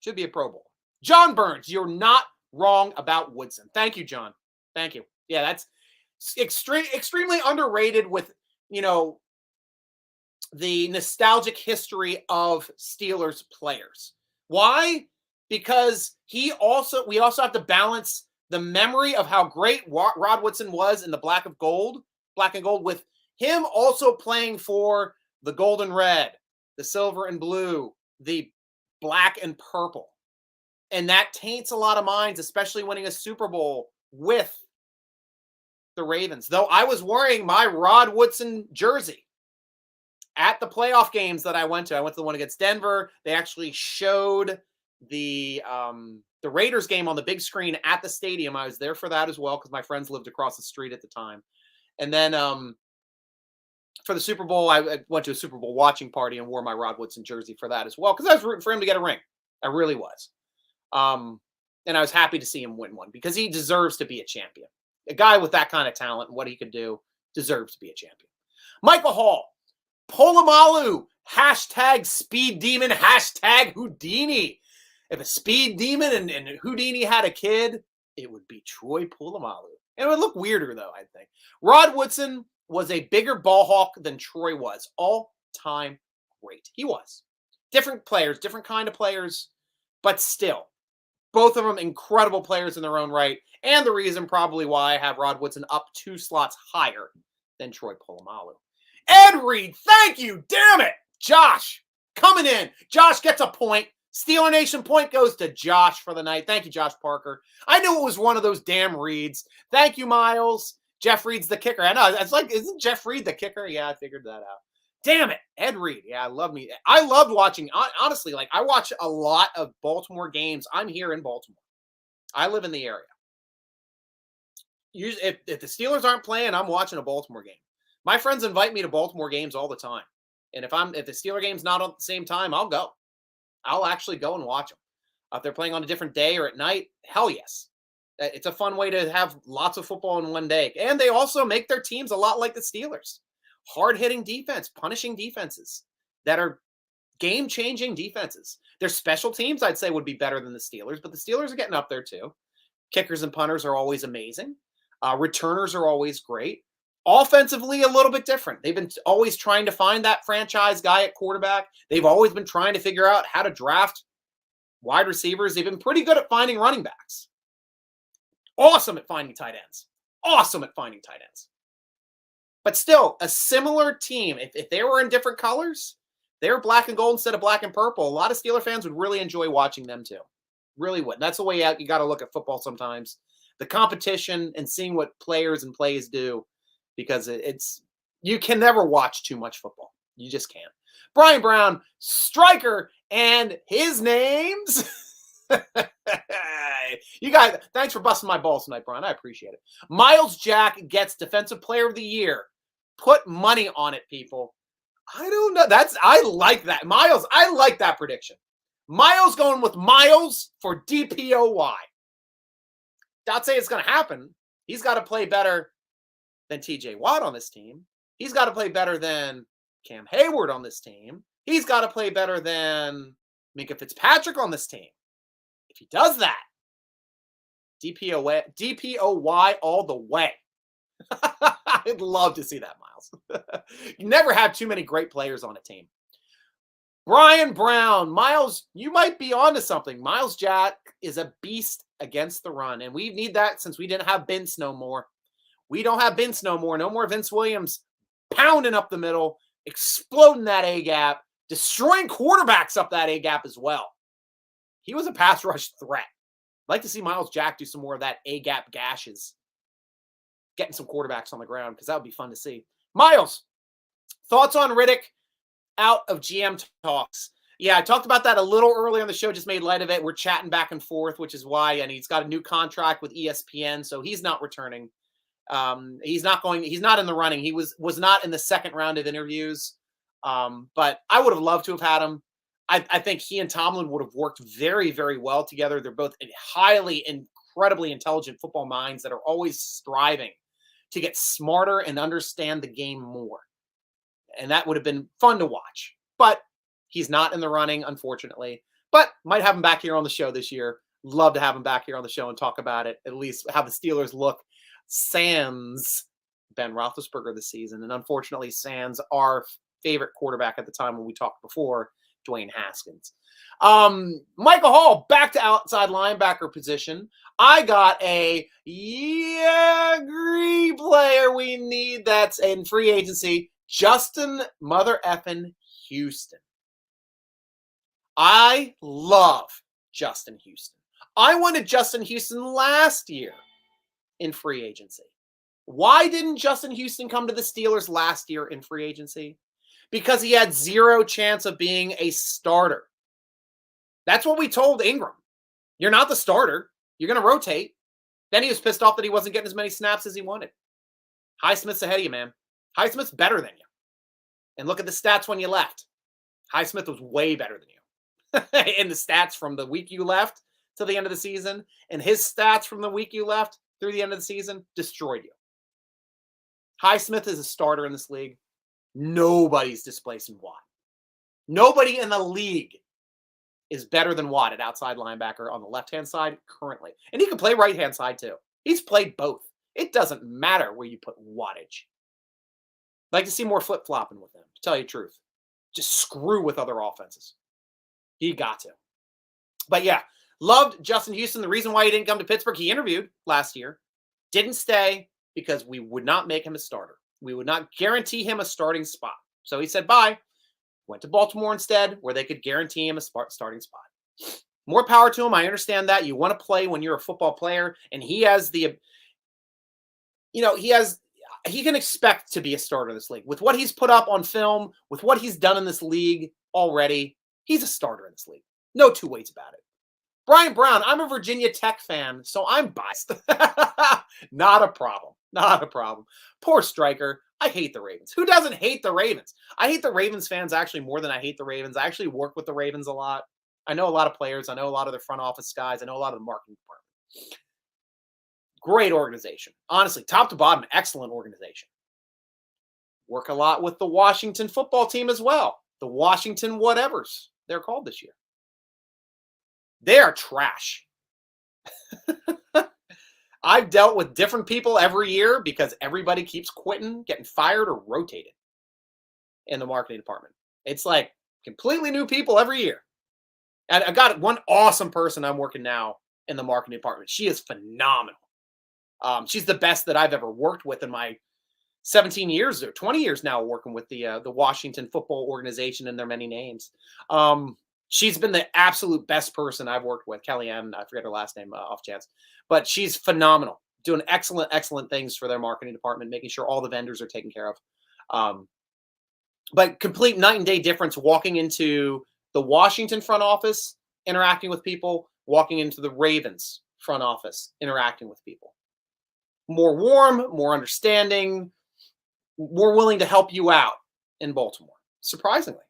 Should be a Pro Bowl. John Burns, you're not wrong about Woodson. Thank you, John. Thank you. Yeah, that's extremely underrated with, the nostalgic history of Steelers players. Why? Because we also have to balance the memory of how great Rod Woodson was in the black and gold, with him also playing for the gold and red, the silver and blue, the black and purple. And that taints a lot of minds, especially winning a Super Bowl with the Ravens. Though I was wearing my Rod Woodson jersey at the playoff games that I went to. I went to the one against Denver. They actually showed the Raiders game on the big screen at the stadium. I was there for that as well, because my friends lived across the street at the time. And then for the Super Bowl, I went to a Super Bowl watching party and wore my Rod Woodson jersey for that as well, because I was rooting for him to get a ring. I really was. And I was happy to see him win one, because he deserves to be a champion. A guy with that kind of talent and what he could do deserves to be a champion. Michael Hall, Polamalu, hashtag Speed Demon, hashtag Houdini. If a Speed Demon and Houdini had a kid, it would be Troy Polamalu. It would look weirder, though, I think. Rod Woodson was a bigger ball hawk than Troy was. All-time great. He was. Different players, different kind of players, but still. Both of them incredible players in their own right, and the reason probably why I have Rod Woodson up 2 slots higher than Troy Polamalu. Ed Reed, thank you. Damn it. Josh, coming in. Josh gets a point. Steeler Nation point goes to Josh for the night. Thank you, Josh Parker. I knew it was one of those damn Reeds. Thank you, Miles. Jeff Reed's the kicker. I know. It's like, isn't Jeff Reed the kicker? Yeah, I figured that out. Damn it. Ed Reed. Yeah, I loved watching. Honestly, I watch a lot of Baltimore games. I'm here in Baltimore. I live in the area. Usually, if the Steelers aren't playing, I'm watching a Baltimore game. My friends invite me to Baltimore games all the time. And if the Steeler game's not on at the same time, I'll go. I'll actually go and watch them. If they're playing on a different day or at night, hell yes. It's a fun way to have lots of football in one day. And they also make their teams a lot like the Steelers. Hard-hitting defense, punishing defenses that are game-changing defenses. Their special teams, I'd say, would be better than the Steelers, but the Steelers are getting up there too. Kickers and punters are always amazing. Returners are always great. Offensively, a little bit different. They've been always trying to find that franchise guy at quarterback. They've always been trying to figure out how to draft wide receivers. They've been pretty good at finding running backs. Awesome at finding tight ends. Awesome at finding tight ends. But still, a similar team, if they were in different colors, they were black and gold instead of black and purple, a lot of Steeler fans would really enjoy watching them too. Really would. That's the way out. You got to look at football sometimes. The competition and seeing what players and plays do, because you can never watch too much football. You just can't. Brian Brown, Striker, and his names. You guys, thanks for busting my balls tonight, Brian. I appreciate it. Myles Jack gets Defensive Player of the Year. Put money on it, people. I don't know. I like that. Myles, I like that prediction. Myles going with Myles for DPOY. Not say it's going to happen. He's got to play better than TJ Watt on this team. He's got to play better than Cam Hayward on this team. He's got to play better than Minka Fitzpatrick on this team. If he does that, DPOY all the way. I'd love to see that, Myles. You never have too many great players on a team. Brian Brown, Myles, you might be onto something. Myles Jack is a beast against the run, and we need that since we didn't have Vince no more. We don't have Vince no more. No more Vince Williams pounding up the middle, exploding that A-gap, destroying quarterbacks up that A-gap as well. He was a pass rush threat. I'd like to see Myles Jack do some more of that A-gap gashes, getting some quarterbacks on the ground, because that would be fun to see. Myles, thoughts on Riddick out of GM talks? Yeah, I talked about that a little earlier on the show, just made light of it. We're chatting back and forth, which is why, and he's got a new contract with ESPN, so he's not returning. He's not in the running. He was not in the second round of interviews. But I would have loved to have had him. I think he and Tomlin would have worked very, very well together. They're both highly, incredibly intelligent football minds that are always striving to get smarter and understand the game more. And that would have been fun to watch. But he's not in the running, unfortunately. But might have him back here on the show this year. Love to have him back here on the show and talk about it, at least how the Steelers look sans Ben Roethlisberger this season. And unfortunately, sans our favorite quarterback at the time when we talked before, Dwayne Haskins. Michael Hall, back to outside linebacker position. I got a agree player we need that's in free agency, Justin Mother effin' Houston. I love Justin Houston. I wanted Justin Houston last year in free agency. Why didn't Justin Houston come to the Steelers last year in free agency? Because he had zero chance of being a starter. That's what we told Ingram. You're not the starter. You're going to rotate. Then he was pissed off that he wasn't getting as many snaps as he wanted. Highsmith's ahead of you, man. Highsmith's better than you. And look at the stats when you left. Highsmith was way better than you. In the stats from the week you left to the end of the season, and his stats from the week you left through the end of the season destroyed you. Highsmith is a starter in this league. Nobody's displacing Watt. Nobody in the league is better than Watt at outside linebacker on the left-hand side currently. And he can play right-hand side too. He's played both. It doesn't matter where you put wattage. I'd like to see more flip-flopping with him, to tell you the truth. Just screw with other offenses. He got to. But yeah, loved Justin Houston. The reason why he didn't come to Pittsburgh, he interviewed last year. Didn't stay because we would not make him a starter. We would not guarantee him a starting spot. So he said bye. Went to Baltimore instead, where they could guarantee him a starting spot. More power to him. I understand that. You want to play when you're a football player, and he has the, he can expect to be a starter in this league. With what he's put up on film, with what he's done in this league already, he's a starter in this league. No two ways about it. Brian Brown, I'm a Virginia Tech fan, so I'm biased. Not a problem. Not a problem. Poor Striker. I hate the Ravens. Who doesn't hate the Ravens? I hate the Ravens fans actually more than I hate the Ravens. I actually work with the Ravens a lot. I know a lot of players. I know a lot of their front office guys. I know a lot of the marketing department. Great organization. Honestly, top to bottom, excellent organization. Work a lot with the Washington football team as well. The Washington whatevers, they're called this year. They are trash. I've dealt with different people every year because everybody keeps quitting, getting fired, or rotated in the marketing department. It's like completely new people every year. And I got one awesome person I'm working now in the marketing department. She is phenomenal. She's the best that I've ever worked with in my 17 years or 20 years now working with the Washington football organization and their many names. She's been the absolute best person I've worked with. Kellyanne, I forget her last name off chance, but she's phenomenal, doing excellent things for their marketing department, making sure all the vendors are taken care of. But complete night and day difference walking into the Washington front office, interacting with people, walking into the Ravens front office, interacting with people. More warm, more understanding, more willing to help you out in Baltimore, surprisingly.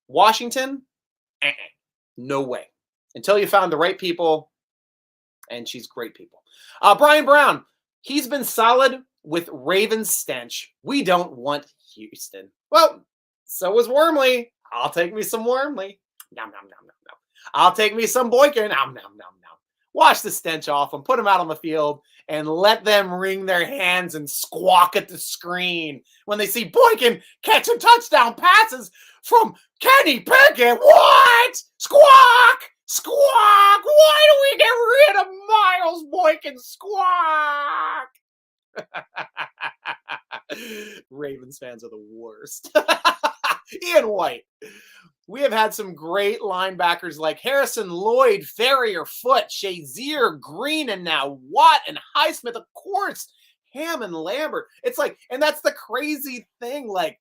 Washington, no way. Until you found the right people, and she's great people. Brian Brown, he's been solid with Ravens stench. We don't want Houston. Well, so was Wormley. I'll take me some Wormley. Nom, nom, nom, nom, nom. I'll take me some Boykin. Nom, nom, nom, nom. Wash the stench off and put them out on the field and let them wring their hands and squawk at the screen when they see Boykin catching touchdown passes from Kenny Pickett. What? Squawk! Squawk! Why do we get rid of Miles Boykin? Squawk! Ravens fans are the worst. Ian White. We have had some great linebackers like Harrison Lloyd, Ferrier, Foote, Shazier, Green, and now Watt and Highsmith, of course, Hammond, Lambert. It's like, and that's the crazy thing. Like,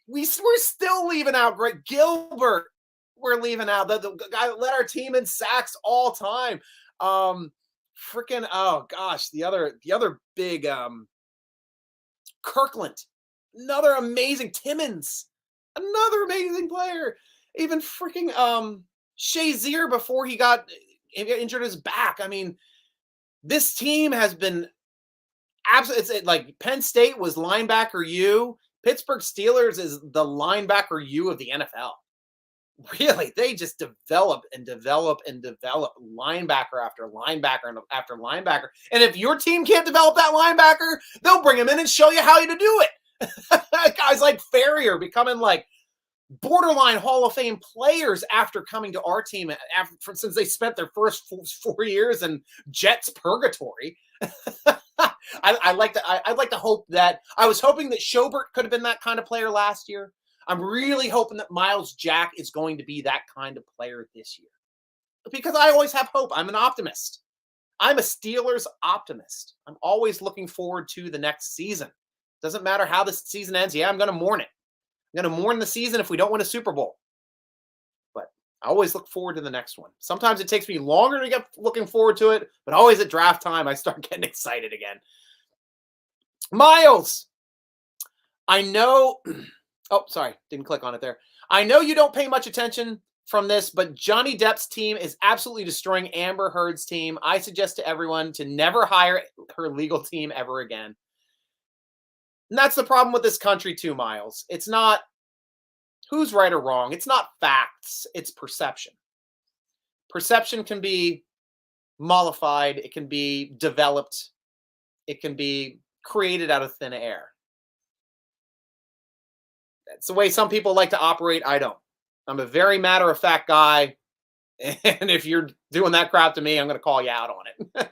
we're still leaving out Greg Gilbert. We're leaving out the guy that led our team in sacks all time. Oh gosh, the other big Kirkland, another amazing Timmons. Another amazing player. Even freaking Shazier before he got injured his back. I mean, this team has been absolutely, it's like Penn State was linebacker U. Pittsburgh Steelers is the linebacker U of the NFL. Really, they just develop linebacker after linebacker after linebacker. And if your team can't develop that linebacker, they'll bring him in and show you how to do it. Guys like Ferrier becoming like borderline Hall of Fame players after coming to our team since they spent their first 4 years in Jets purgatory. I'd like to hope that I was hoping that Schobert could have been that kind of player last year. I'm really hoping that Miles Jack is going to be that kind of player this year because I always have hope. I'm an optimist. I'm a Steelers optimist. I'm always looking forward to the next season. Doesn't matter how the season ends. Yeah, I'm going to mourn it. I'm going to mourn the season if we don't win a Super Bowl. But I always look forward to the next one. Sometimes it takes me longer to get looking forward to it, but always at draft time, I start getting excited again. Miles, I know... Oh, sorry. Didn't click on it there. I know you don't pay much attention from this, but Johnny Depp's team is absolutely destroying Amber Heard's team. I suggest to everyone to never hire her legal team ever again. And that's the problem with this country too, Miles. It's not who's right or wrong. It's not facts. It's perception. Perception can be mollified. It can be developed. It can be created out of thin air. That's the way some people like to operate. I don't. I'm a very matter-of-fact guy. And if you're doing that crap to me, I'm going to call you out on it.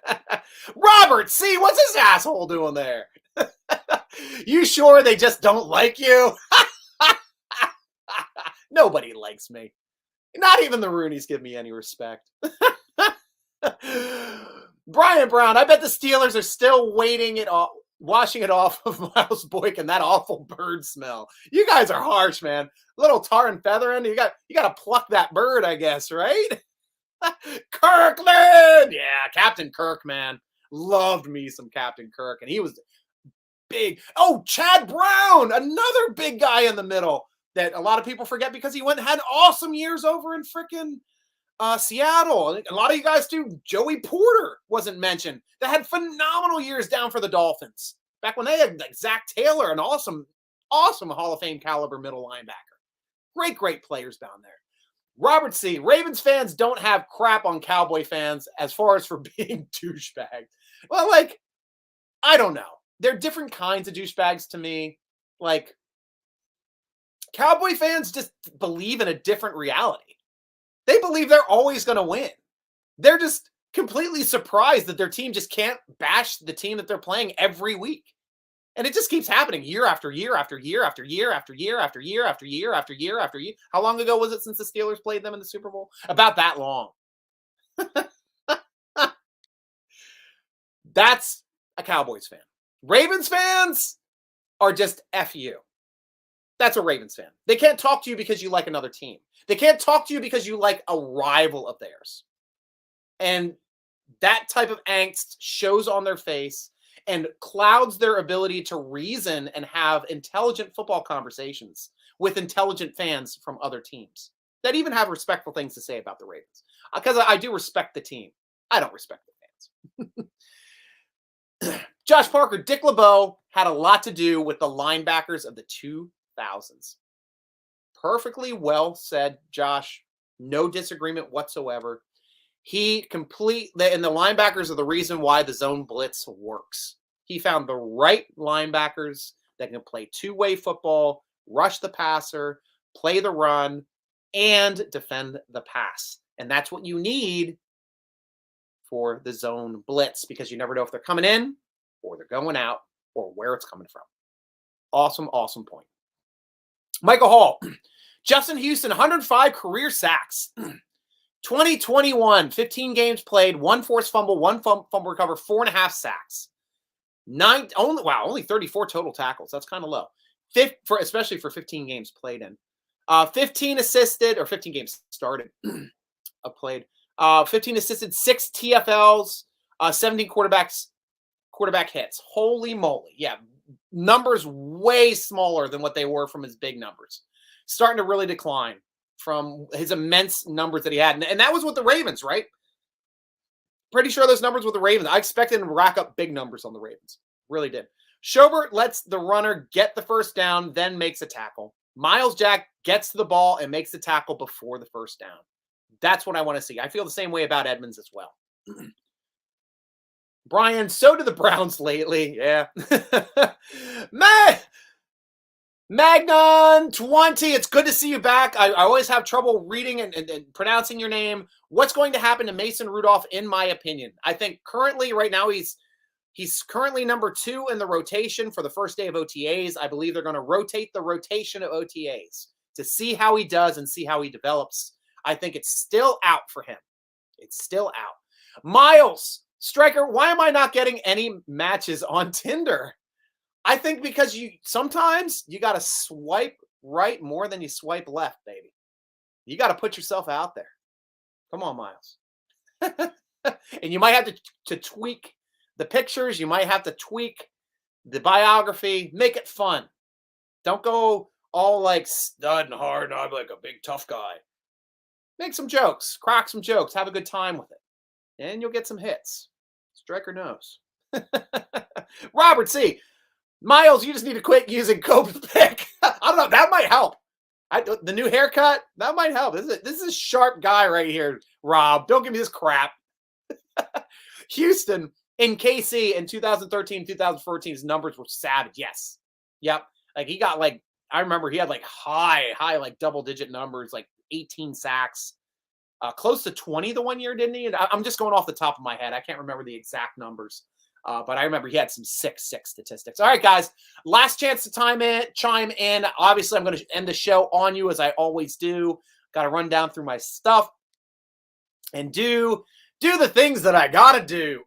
Robert, see, what's this asshole doing there? You sure they just don't like you? Nobody likes me. Not even the Rooneys give me any respect. Brian Brown, I bet the Steelers are still washing it off of Miles Boykin, that awful bird smell. You guys are harsh, man. Little tar and feathering. You got to pluck that bird, I guess, right? Kirkland! Yeah, Captain Kirk, man. Loved me some Captain Kirk. And he was big. Oh, Chad Brown, another big guy in the middle that a lot of people forget because he went and had awesome years over in frickin' Seattle. A lot of you guys too. Joey Porter wasn't mentioned. That had phenomenal years down for the Dolphins back when they had like Zach Taylor, an awesome Hall of Fame caliber middle linebacker. Great players down there. Robert C. Ravens fans don't have crap on Cowboy fans as far as for being douchebags. Well, like, I don't know. They're different kinds of douchebags to me. Like, Cowboy fans just believe in a different reality. They believe they're always going to win. They're just completely surprised that their team just can't bash the team that they're playing every week. And it just keeps happening year after year after year after year after year after year after year after year after year. How long ago was it since the Steelers played them in the Super Bowl? About that long. That's a Cowboys fan. Ravens fans are just F you. That's a Ravens fan. They can't talk to you because you like another team. They can't talk to you because you like a rival of theirs. And that type of angst shows on their face and clouds their ability to reason and have intelligent football conversations with intelligent fans from other teams that even have respectful things to say about the Ravens. Because I do respect the team. I don't respect the fans. Josh Parker, Dick LeBeau had a lot to do with the linebackers of the 2000s. Perfectly well said, Josh. No disagreement whatsoever. And the linebackers are the reason why the zone blitz works. He found the right linebackers that can play two-way football, rush the passer, play the run, and defend the pass. And that's what you need for the zone blitz because you never know if they're coming in or they're going out or where it's coming from. Awesome point. Michael Hall. Justin Houston, 105 career sacks. 2021, 15 games played, 1 forced fumble, 1 fumble recover, 4.5 sacks. Only 34 total tackles. That's kind of low. Especially for 15 games played in. 15 assisted, or 15 games started, played. 15 assisted, 6 TFLs, 17 quarterback hits. Holy moly. Yeah, numbers way smaller than what they were from his big numbers. Starting to really decline from his immense numbers that he had. And that was with the Ravens, right? Pretty sure those numbers with the Ravens. I expected him to rack up big numbers on the Ravens. Really did. Schobert lets the runner get the first down, then makes a tackle. Miles Jack gets to the ball and makes the tackle before the first down. That's what I want to see. I feel the same way about Edmonds as well. Brian, so do the Browns lately. Yeah. Magnon 20, it's good to see you back. I always have trouble reading and pronouncing your name. What's going to happen to Mason Rudolph, in my opinion? I think currently, right now, he's currently number 2 in the rotation for the first day of OTAs. I believe they're going to rotate the rotation of OTAs to see how he does and see how he develops. I think it's still out for him. It's still out. Miles, Stryker, why am I not getting any matches on Tinder? I think because sometimes you got to swipe right more than you swipe left, baby. You got to put yourself out there. Come on, Miles. And you might have to tweak the pictures. You might have to tweak the biography. Make it fun. Don't go all like stud and hard. I'm like a big tough guy. Make some jokes. Crack some jokes. Have a good time with it. And you'll get some hits. Stryker knows. Robert C. Miles, you just need to quit using Copapic. I don't know. That might help. The new haircut, that might help. This is a sharp guy right here, Rob. Don't give me this crap. Houston in KC in 2013, 2014, his numbers were savage. Yes. Yep. Like he got I remember he had high, like double-digit numbers, like 18 sacks. Close to 20 the one year, didn't he? And I'm just going off the top of my head. I can't remember the exact numbers. But I remember he had some sick statistics. All right, guys, last chance to chime in. Obviously, I'm going to end the show on you as I always do. Got to run down through my stuff and do the things that I got to do.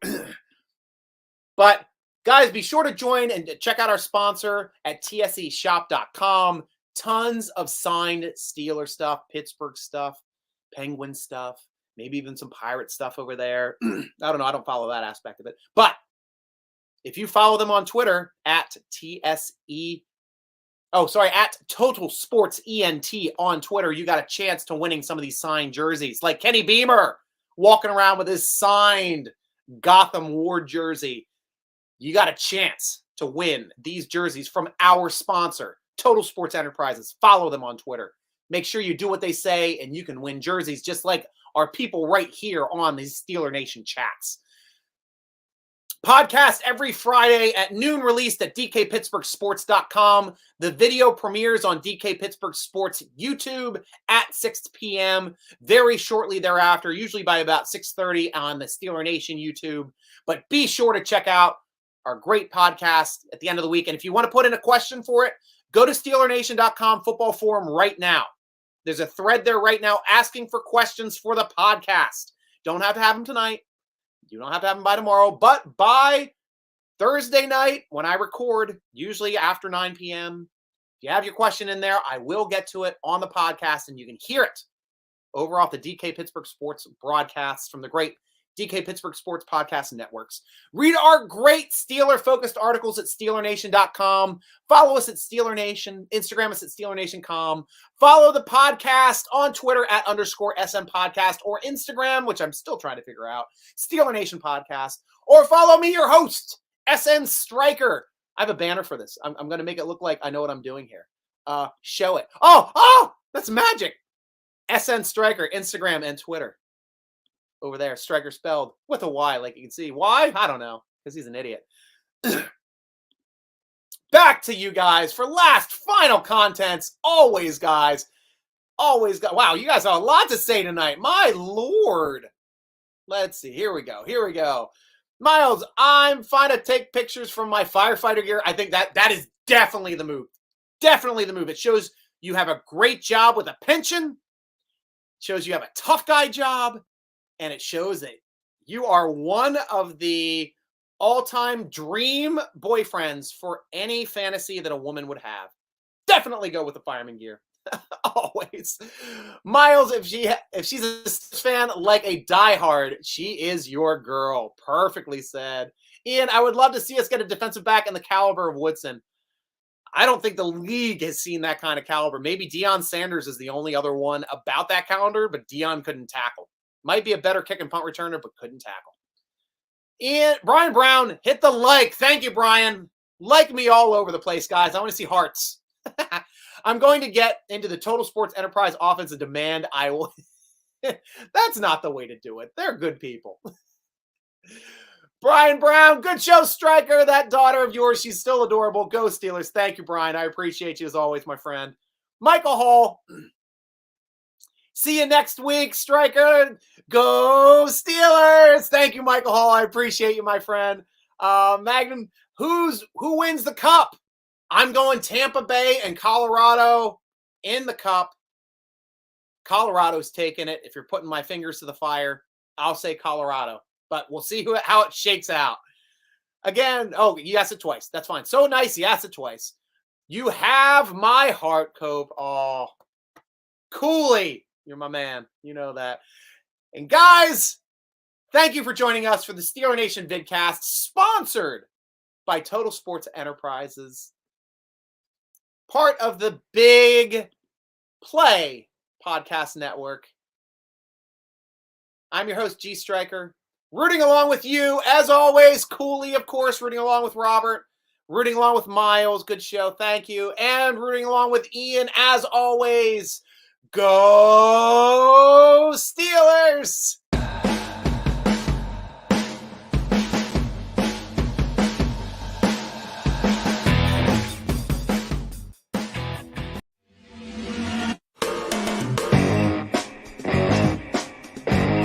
But guys, be sure to join and check out our sponsor at tseshop.com. Tons of signed Steeler stuff, Pittsburgh stuff, Penguin stuff, maybe even some Pirate stuff over there. I don't know. I don't follow that aspect of it. But If you follow them on Twitter at Total Sports ENT on Twitter, you got a chance to winning some of these signed jerseys, like Kenny Beamer walking around with his signed Gotham Ward jersey. You got a chance to win these jerseys from our sponsor, Total Sports Enterprises. Follow them on Twitter. Make sure you do what they say, and you can win jerseys just like our people right here on these Steeler Nation chats. Podcast every Friday at noon, released at dkpittsburghsports.com. The video premieres on DK Pittsburgh Sports YouTube at 6 p.m. very shortly thereafter, usually by about 6:30 on the Steeler Nation YouTube. But be sure to check out our great podcast at the end of the week. And if you want to put in a question for it, go to SteelerNation.com football forum right now. There's a thread there right now asking for questions for the podcast. Don't have to have them tonight. You don't have to have them by tomorrow, but by Thursday night when I record, usually after 9 p.m., if you have your question in there, I will get to it on the podcast, and you can hear it over off the DK Pittsburgh Sports broadcasts from the great DK Pittsburgh Sports Podcast Networks. Read our great Steeler-focused articles at SteelerNation.com. Follow us at Steeler Nation. Instagram us at SteelerNation.com. Follow the podcast on Twitter at _SM Podcast, or Instagram, which I'm still trying to figure out, Steeler Nation Podcast. Or follow me, your host, SN Stryker. I have a banner for this. I'm going to make it look like I know what I'm doing here. Show it. Oh, that's magic. SN Stryker, Instagram and Twitter. Over there, Stryker spelled with a Y, like you can see. Why? I don't know, because he's an idiot. Back to you guys for last final contents. Always, guys. Always, wow, you guys have a lot to say tonight. My Lord. Let's see. Here we go. Miles, I'm fine to take pictures from my firefighter gear. I think that is definitely the move. Definitely the move. It shows you have a great job with a pension. It shows you have a tough guy job. And it shows that you are one of the all-time dream boyfriends for any fantasy that a woman would have. Definitely go with the fireman gear. Always. Miles, if she's a fan like a diehard, she is your girl. Perfectly said. Ian, I would love to see us get a defensive back in the caliber of Woodson. I don't think the league has seen that kind of caliber. Maybe Deion Sanders is the only other one about that caliber, but Deion couldn't tackle. Might be a better kick and punt returner, but couldn't tackle. And Brian Brown, hit the like. Thank you, Brian. Like me all over the place, guys. I want to see hearts. I'm going to get into the Total Sports Enterprise offensive demand. I will. That's not the way to do it. They're good people. Brian Brown, good show, Stryker. That daughter of yours, she's still adorable. Go Steelers. Thank you, Brian. I appreciate you as always, my friend. Michael Hall. See you next week, Stryker. Go Steelers. Thank you, Michael Hall. I appreciate you, my friend. Magnum, who wins the cup? I'm going Tampa Bay and Colorado in the cup. Colorado's taking it. If you're putting my fingers to the fire, I'll say Colorado. But we'll see how it shakes out. Again, you asked it twice. That's fine. So nice. You asked it twice. You have my heart, Cope. Oh, Cooley. You're my man. You know that. And guys, thank you for joining us for the Steeler Nation Vidcast, sponsored by Total Sports Enterprises, part of the Big Play Podcast Network. I'm your host, G.Stryker, rooting along with you, as always. Cooley, of course, rooting along with Robert, rooting along with Miles. Good show. Thank you. And rooting along with Ian, as always. Go Steelers!